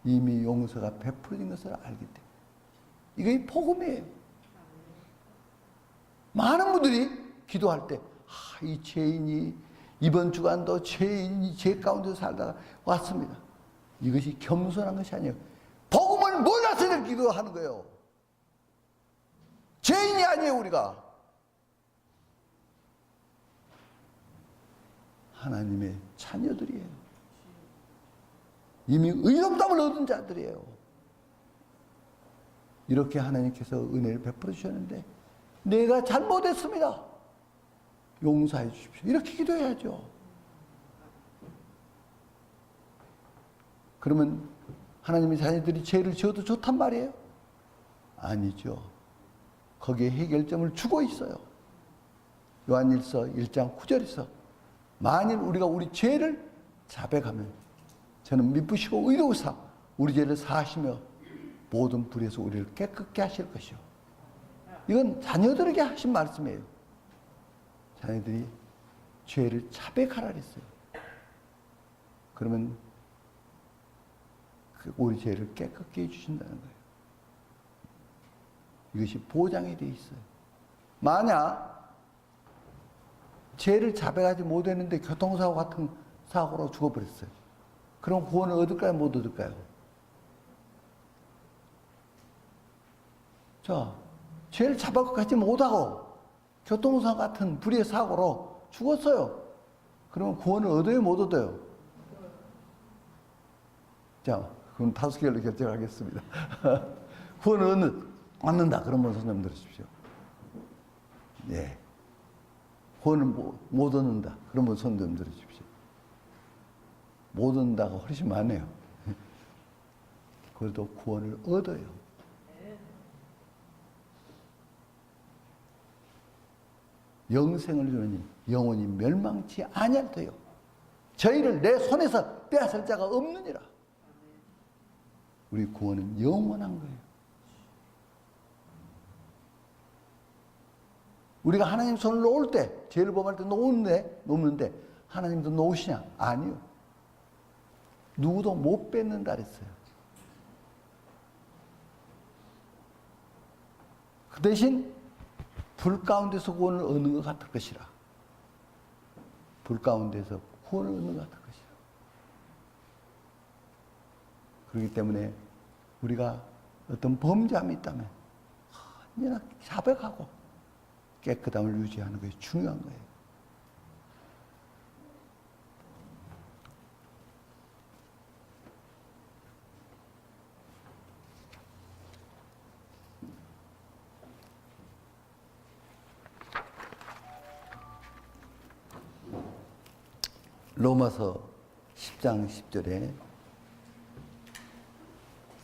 이미 용서가 베풀어진 것을 알기 때문에. 이게 복음이에요. 많은 분들이 기도할 때 이 죄인이 이번 주간도 죄인이 죄 가운데 살다가 왔습니다. 이것이 겸손한 것이 아니에요. 복음을 몰라서 기도하는 거예요. 죄인이 아니에요, 우리가. 하나님의 자녀들이에요. 이미 의롭다함을 얻은 자들이에요. 이렇게 하나님께서 은혜를 베풀어 주셨는데 내가 잘못했습니다. 용서해 주십시오. 이렇게 기도해야죠. 그러면 하나님의 자녀들이 죄를 지어도 좋단 말이에요? 아니죠. 거기에 해결점을 주고 있어요. 요한일서 1장 9절에서 만일 우리가 우리 죄를 자백하면 저는 미쁘시고 의로우사 우리 죄를 사하시며 모든 불에서 우리를 깨끗게 하실 것이요. 이건 자녀들에게 하신 말씀이에요. 자녀들이 죄를 자백하라 그랬어요. 그러면 우리 죄를 깨끗게 해주신다는 거예요. 이것이 보장이 되어 있어요. 만약 죄를 자백하지 못했는데 교통사고 같은 사고로 죽어버렸어요. 그럼 구원을 얻을까요? 못 얻을까요? 자, 죄를 자백하지 못하고 교통사고 같은 불의의 사고로 죽었어요. 그러면 구원을 얻어요? 못 얻어요? 자, 그럼 5개로 결정하겠습니다. 구원을 얻는다. 그러면 손 좀 들으십시오. 예. 구원을 못 얻는다. 그러면 손 좀 들으십시오. 못 얻는다가 훨씬 많네요. 그래도 구원을 얻어요. 영생을 주는 영원히 멸망치 아니할터요. 저희를 내 손에서 빼앗을 자가 없느니라. 우리 구원은 영원한 거예요. 우리가 하나님 손을 놓을 때, 죄를 범할 때 놓는데 하나님도 놓으시냐? 아니요. 누구도 못 뺏는다 그랬어요. 그 대신 불 가운데서 구원을 얻는 것 같을 것이라. 불 가운데서 구원을 얻는 것 같을 것이라. 그렇기 때문에 우리가 어떤 범죄함이 있다면 언제나 자백하고 깨끗함을 유지하는 것이 중요한 거예요. 로마서 10장 10절에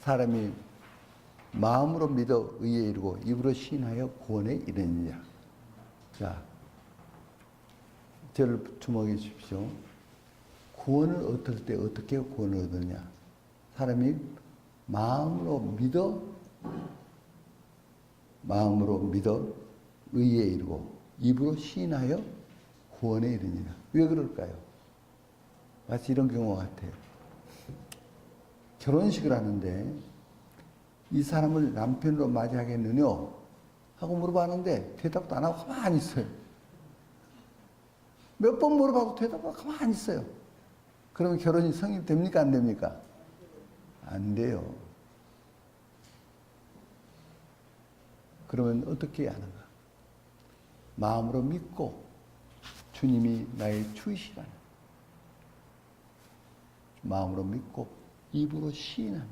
사람이 마음으로 믿어 의에 이르고 입으로 시인하여 구원에 이르느니라. 자, 저를 주목해 주십시오. 구원을 얻을 때 어떻게 구원을 얻느냐? 사람이 마음으로 믿어 의에 이르고 입으로 시인하여 구원에 이르니라. 왜 그럴까요? 마치 이런 경우가 같아요. 결혼식을 하는데 이 사람을 남편으로 맞이하겠느냐 하고 물어봤는데 대답도 안 하고 가만히 있어요. 몇 번 물어봐도 대답하고 가만히 있어요. 그러면 결혼이 성립됩니까? 안 됩니까? 안 돼요. 그러면 어떻게 해야 하는가? 마음으로 믿고 주님이 나의 주이시라는 마음으로 믿고 입으로 시인하는.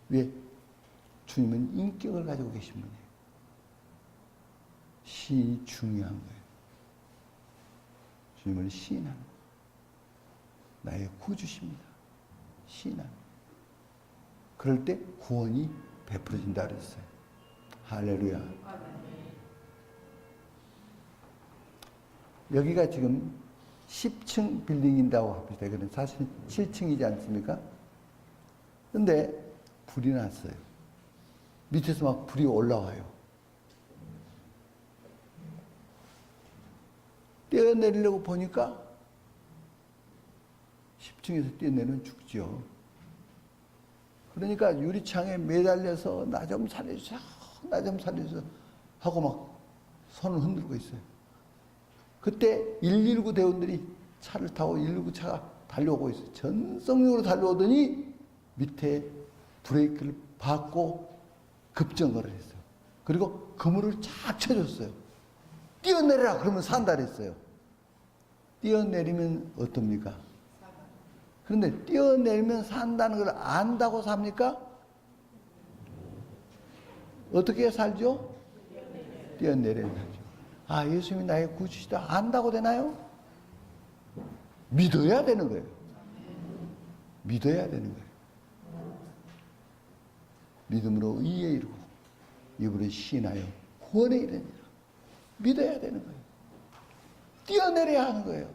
왜? 주님은 인격을 가지고 계신 분이에요. 시인이 중요한 거예요. 주님을 시인하는 나의 구주십니다. 시인하는. 그럴 때 구원이 베풀어진다 그랬어요. 할렐루야. 여기가 지금 10층 빌딩인다고 합시다. 그는 사실 7층이지 않습니까? 근데 불이 났어요. 밑에서 막 불이 올라와요. 뛰어내리려고 보니까 10층에서 뛰어내리면 죽죠. 그러니까 유리창에 매달려서 나 좀 살려주세요. 나 좀 살려주세요. 하고 막 손을 흔들고 있어요. 그때 119 대원들이 차를 타고 119 차가 달려오고 있어요. 전속력으로 달려오더니 밑에 브레이크를 밟고 급정거를 했어요. 그리고 그물을 쫙 쳐줬어요. 뛰어내려라 그러면 산다 그랬어요. 뛰어내리면 어떻습니까? 그런데 뛰어내리면 산다는 걸 안다고 삽니까? 어떻게 살죠? 뛰어내려야 살죠. 아, 예수님이 나의 구주시다 안다고 되나요? 믿어야 되는 거예요. 믿어야 되는 거예요. 믿음으로 의에 이르고 입으로 시인하여 구원에 이르니라. 믿어야 되는 거예요. 뛰어내려야 하는 거예요.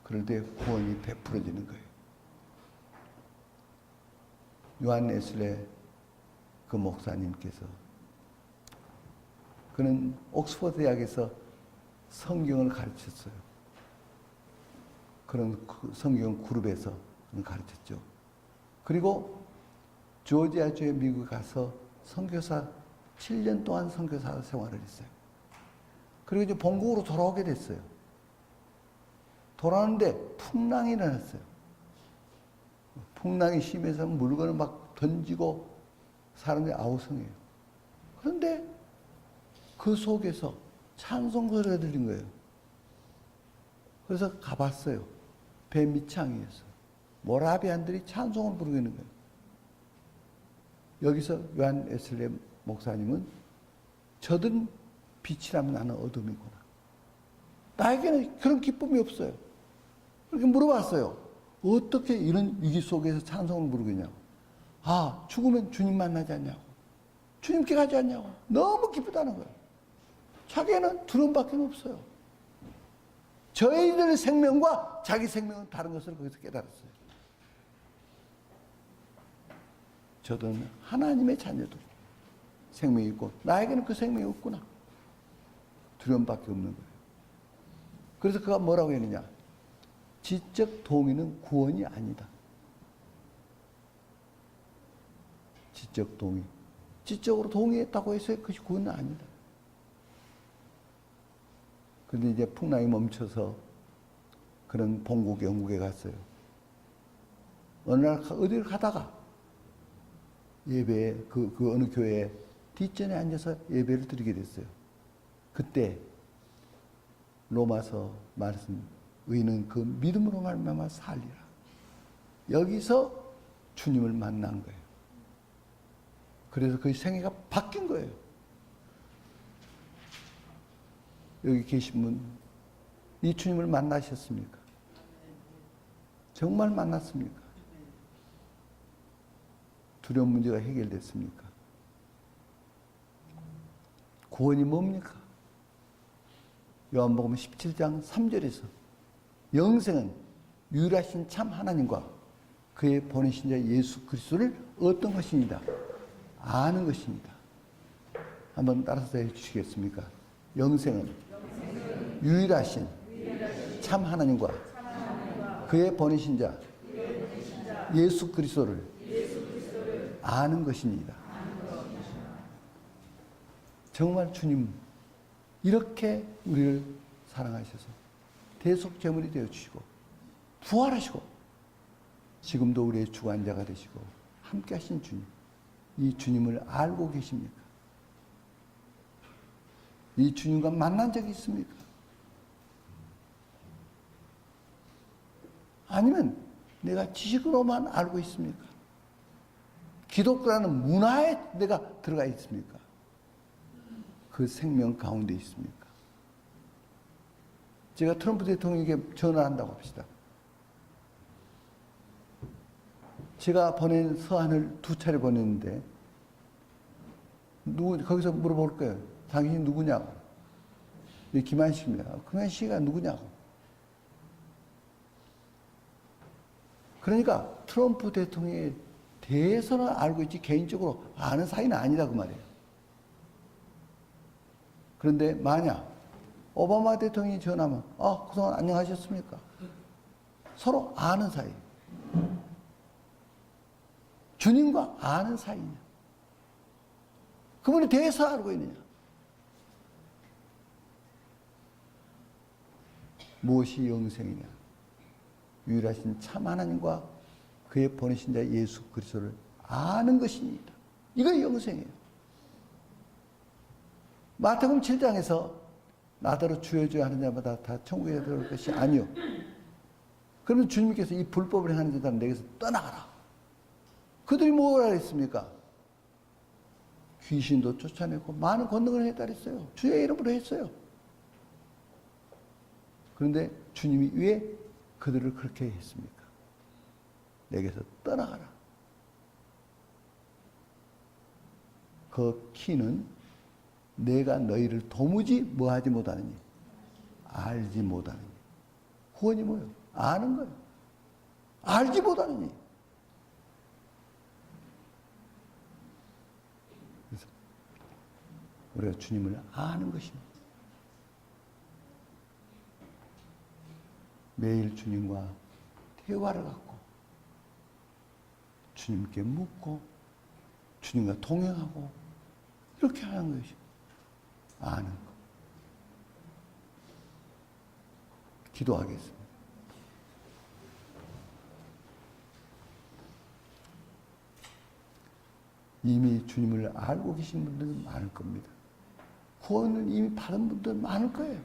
그럴 때 구원이 베풀어지는 거예요. 요한 웨슬레 그 목사님께서 그는 옥스퍼드 대학에서 성경을 가르쳤어요. 그런 성경 그룹에서 가르쳤죠. 그리고 조지아주에 미국에 가서 선교사 7년 동안 선교사 생활을 했어요. 그리고 이제 본국으로 돌아오게 됐어요. 돌아오는데 풍랑이 일어났어요. 풍랑이 심해서 물건을 막 던지고 사람들이 아우성해요. 그런데 그 속에서 찬송 소리가 들린 거예요. 그래서 가봤어요. 배 밑창이었어요. 모라비안들이 찬송을 부르고 있는 거예요. 여기서 요한 웨슬레 목사님은 저들은 빛이라면 나는 어둠이구나. 나에게는 그런 기쁨이 없어요. 그렇게 물어봤어요. 어떻게 이런 위기 속에서 찬송을 부르고 있냐고. 아, 죽으면 주님 만나지 않냐고. 주님께 가지 않냐고. 너무 기쁘다는 거예요. 자기는 두려움밖에 없어요. 저희들의 생명과 자기 생명은 다른 것을 거기서 깨달았어요. 저는 하나님의 자녀도 생명이 있고 나에게는 그 생명이 없구나. 두려움밖에 없는 거예요. 그래서 그가 뭐라고 했느냐. 지적 동의는 구원이 아니다. 지적 동의. 지적으로 동의했다고 해서 그것이 구원은 아니다. 그런데 이제 풍랑이 멈춰서 그런 본국 영국에 갔어요. 어느 날 어디를 가다가 예배에 그 어느 교회 뒷전에 앉아서 예배를 드리게 됐어요. 그때 로마서 말씀 의는 그 믿음으로 말미암아 살리라. 여기서 주님을 만난 거예요. 그래서 그 생애가 바뀐 거예요. 여기 계신 분, 이 주님을 만나셨습니까? 정말 만났습니까? 두려운 문제가 해결됐습니까? 구원이 뭡니까? 요한복음 17장 3절에서 영생은 유일하신 참 하나님과 그의 보내신 자 예수 그리스도를 어떤 것입니다. 아는 것입니다. 한번 따라서 해주시겠습니까? 영생은 유일하신 참 하나님과 그의 보내신 자 예수 그리스도를 아는 것입니다. 정말 주님 이렇게 우리를 사랑하셔서 대속제물이 되어주시고 부활하시고 지금도 우리의 주관자가 되시고 함께 하신 주님, 이 주님을 알고 계십니까? 이 주님과 만난 적이 있습니까? 아니면 내가 지식으로만 알고 있습니까? 기독교라는 문화에 내가 들어가 있습니까? 그 생명 가운데 있습니까? 제가 트럼프 대통령에게 전화한다고 합시다. 제가 보낸 서한을 2차례 보냈는데 거기서 물어볼 거예요. 당신이 누구냐고. 김한식입니다. 김한식이가 누구냐고. 그러니까 트럼프 대통령에 대해서는 알고 있지 개인적으로 아는 사이는 아니다 그 말이에요. 그런데 만약 오바마 대통령이 전화하면 그동안 안녕하셨습니까? 서로 아는 사이. 주님과 아는 사이냐. 그분에 대해서 알고 있느냐. 무엇이 영생이냐. 유일하신 참 하나님과 그의 보내신 자 예수 그리스도를 아는 것입니다. 이거 영생이에요. 마태복음 7장에서 나더러 주여주여 하는 자마다 다 천국에 들어올 것이 아니요. 그러면 주님께서 이 불법을 행하는 자들은 내게서 떠나가라. 그들이 뭐라 했습니까? 귀신도 쫓아내고 많은 권능을 했다 그랬어요. 주의 이름으로 했어요. 그런데 주님이 왜 그들을 그렇게 했습니까? 내게서 떠나가라. 그 키는 내가 너희를 도무지 뭐하지 못하느니 알지 못하느니. 구원이 뭐예요? 아는 거예요. 알지 못하느니. 그래서 우리가 주님을 아는 것입니다. 매일 주님과 대화를 갖고 주님께 묻고 주님과 동행하고 이렇게 하는 것이 아는 것. 기도하겠습니다. 이미 주님을 알고 계신 분들은 많을 겁니다. 구원을 이미 받은 분들 많을 거예요.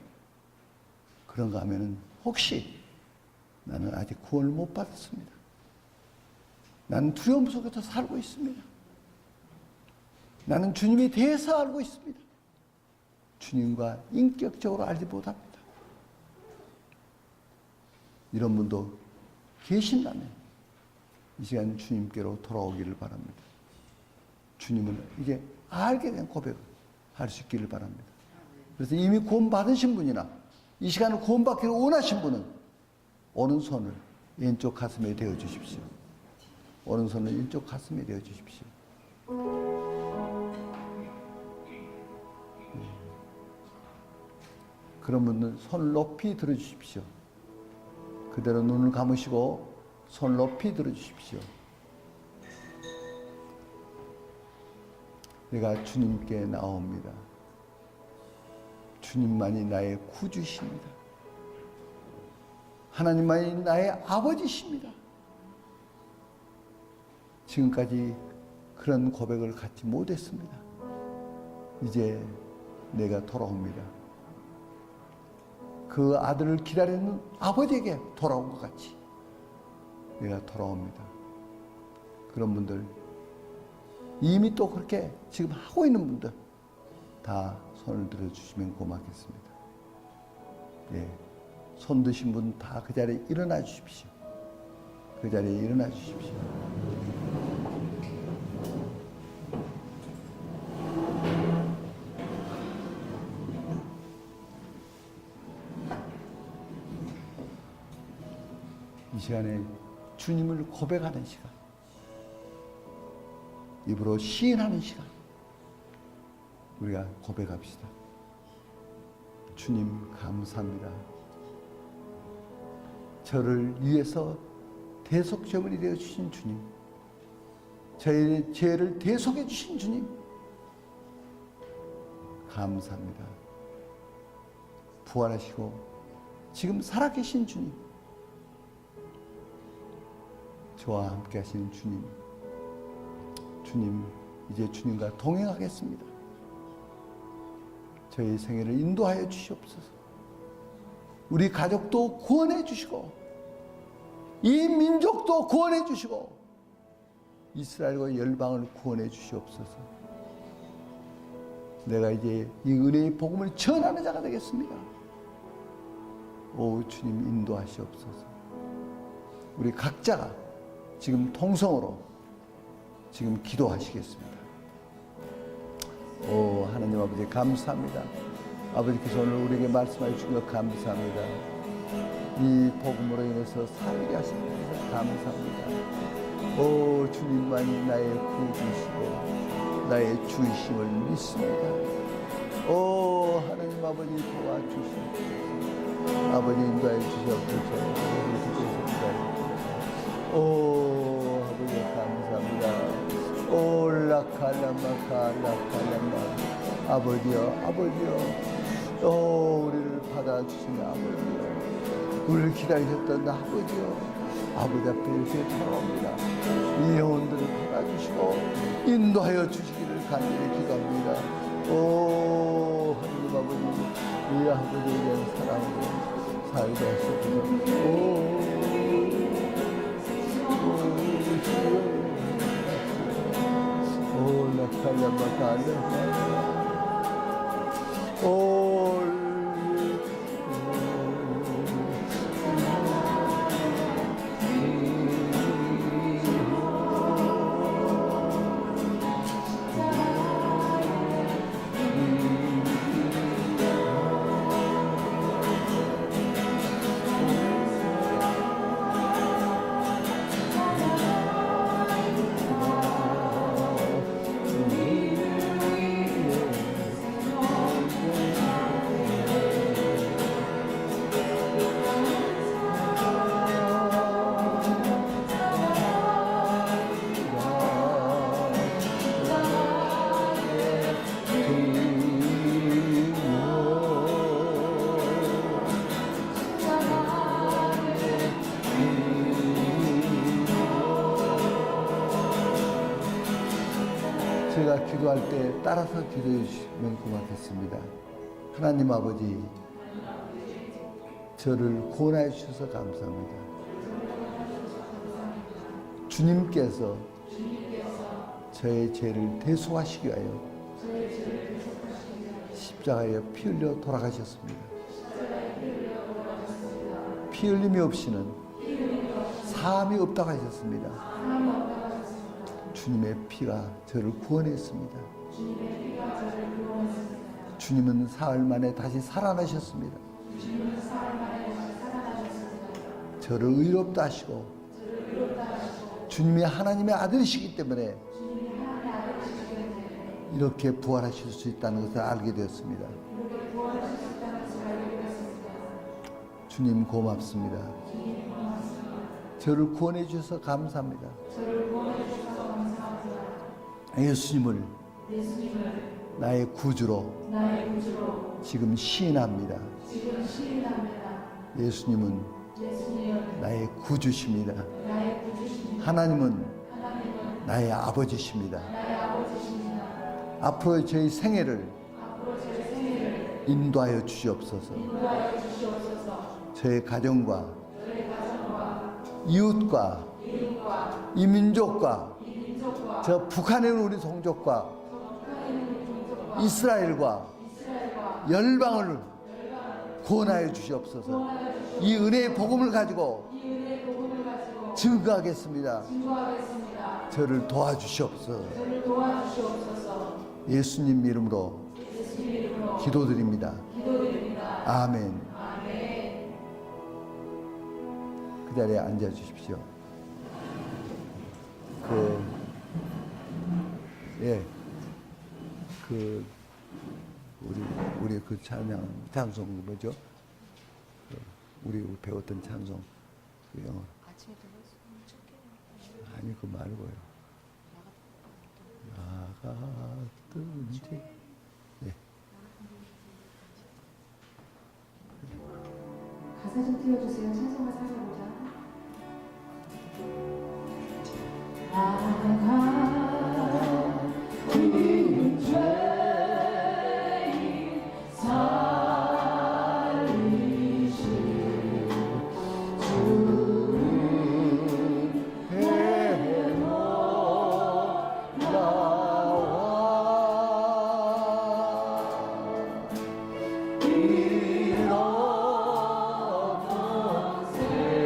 그런가 하면은 혹시 나는 아직 구원을 못 받았습니다. 나는 두려움 속에서 살고 있습니다. 나는 주님에 대해서 알고 있습니다. 주님과 인격적으로 알지 못합니다. 이런 분도 계신다면 이 시간 주님께로 돌아오기를 바랍니다. 주님을 이제 알게 된 고백을 할 수 있기를 바랍니다. 그래서 이미 구원 받으신 분이나 이 시간을 구원 받기를 원하신 분은 오른손을 왼쪽 가슴에 대어 주십시오. 오른손을 왼쪽 가슴에 대어 주십시오. 그런 분들 손을 높이 들어 주십시오. 그대로 눈을 감으시고 손을 높이 들어 주십시오. 내가 주님께 나옵니다. 주님만이 나의 구주십니다. 하나님만이 나의 아버지십니다. 지금까지 그런 고백을 갖지 못했습니다. 이제 내가 돌아옵니다. 그 아들을 기다리는 아버지에게 돌아온 것 같이 내가 돌아옵니다. 그런 분들, 이미 또 그렇게 지금 하고 있는 분들 다 손을 들어주시면 고맙겠습니다. 예, 손 드신 분 다 그 자리에 일어나 주십시오. 그 자리에 일어나 주십시오. 이 시간에 주님을 고백하는 시간, 입으로 시인하는 시간, 우리가 고백합시다. 주님 감사합니다. 저를 위해서 대속제물이 되어 주신 주님, 저의 죄를 대속해 주신 주님 감사합니다. 부활하시고 지금 살아계신 주님, 저와 함께 하시는 주님, 주님 이제 주님과 동행하겠습니다. 저희 생애를 인도하여 주시옵소서. 우리 가족도 구원해 주시고 이 민족도 구원해 주시고 이스라엘과 열방을 구원해 주시옵소서. 내가 이제 이 은혜의 복음을 전하는 자가 되겠습니다. 오 주님 인도하시옵소서. 우리 각자가 지금 통성으로 지금 기도하시겠습니다. 오 하나님 아버지 감사합니다. 아버지께서 오늘 우리에게 말씀해 주신 것 감사합니다. 이 복음으로 인해서 살게 하신 것 감사합니다. 오 주님만이 나의 구주시고 나의 주이심을 믿습니다. 오 하나님 아버지 도와주시옵소서. 아버지 인도해 주시옵소서. 오 아버지 감사합니다. 오 라칼라마 아버지여 오 우리를 받아주신 아버지여, 우리를 기다리셨던 아버지여, 아버지 앞에 이렇게 돌아옵니다. 이 영혼들을 받아주시고 인도하여 주시기를 간절히 기도합니다. 오 하나님 아버지, 이 아버지에 대한 사랑으로 살게 하시옵소서. 오 라칼라마 제가 기도할 때 따라서 기도해 주시면 고맙겠습니다. 하나님 아버지, 저를 구원하여 주셔서 감사합니다. 주님께서 저의 죄를 대속하시기 위하여 십자가에 피 흘려 돌아가셨습니다. 피 흘림이 없이는 사함이 없다고 하셨습니다. 주님의 피가 저를 구원했습니다. 주님은 사흘 만에 다시 살아나셨습니다. 저를 의롭다 하시고 주님이 하나님의 아들이시기 때문에 이렇게 부활하실 수 있다는 것을 알게 되었습니다. 주님 고맙습니다. 저를 구원해 주셔서 감사합니다. 예수님을 나의 구주로 지금 시인합니다. 예수님은 나의 구주십니다. 하나님은 나의 아버지십니다. 앞으로의 저희 생애를 인도하여 주시옵소서. 저의 가정과 이웃과 이 민족과 저 북한에 있는 우리 동족과 이스라엘과 열방을 구원하여 주시옵소서. 이 은혜의 복음을 가지고 증거하겠습니다. 저를 도와주시옵소서. 예수님 이름으로 기도드립니다. 아멘. 그 자리에 앉아 주십시오. 우리 그 찬송 뭐죠? 우리 배웠던 찬송 그 영어. 아침에 들었으면 좋겠네요. 아니 그 말고요. 나갔든지. 네. 가사 좀 띄워주세요. 찬송가 살려보자. 나가는 죄인 살리신 주는 해모 나와 이런 세상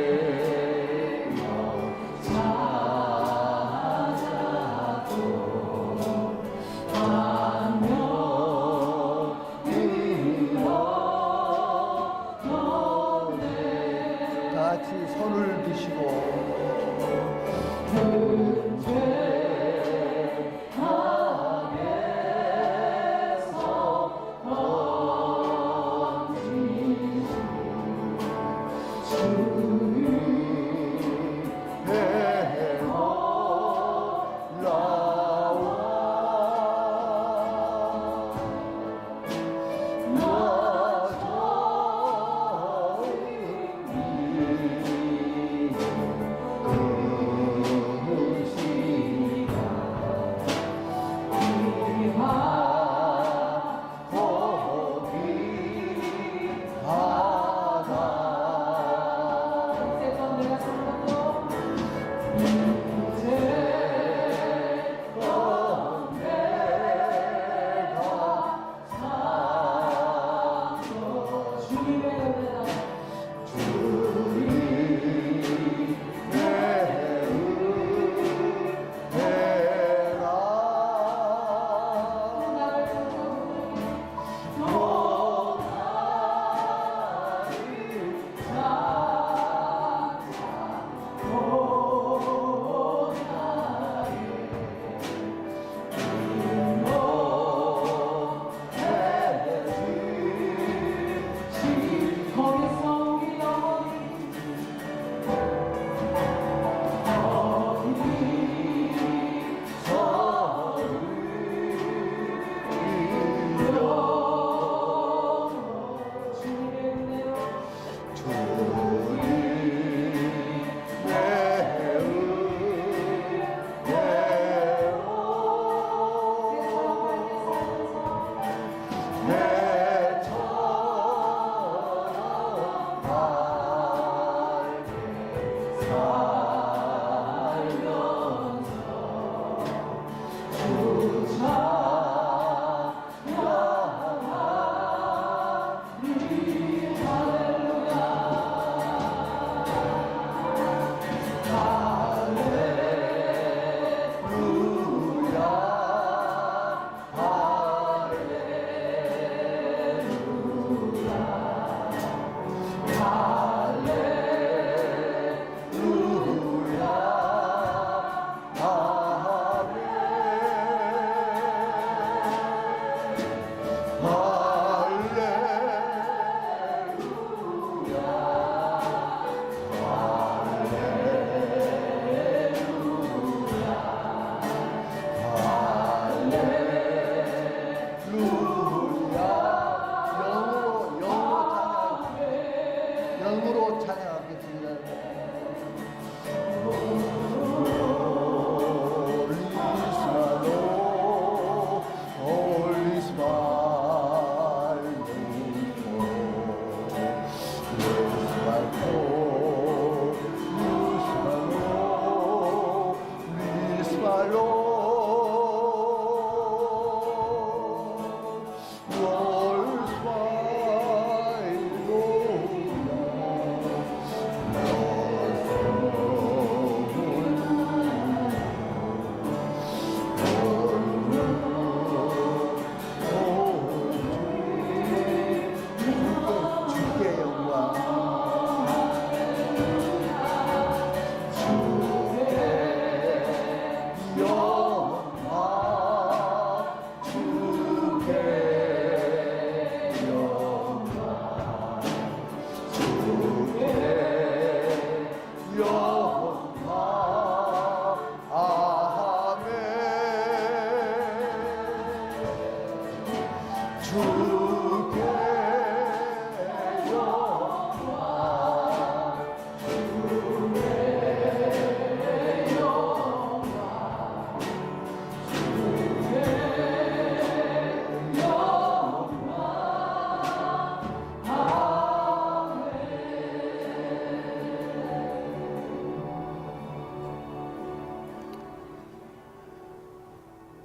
주께 영광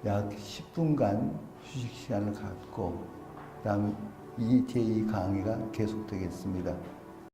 약 10분간 휴식 시간을 갖고 그다음 제2 강의가 계속되겠습니다.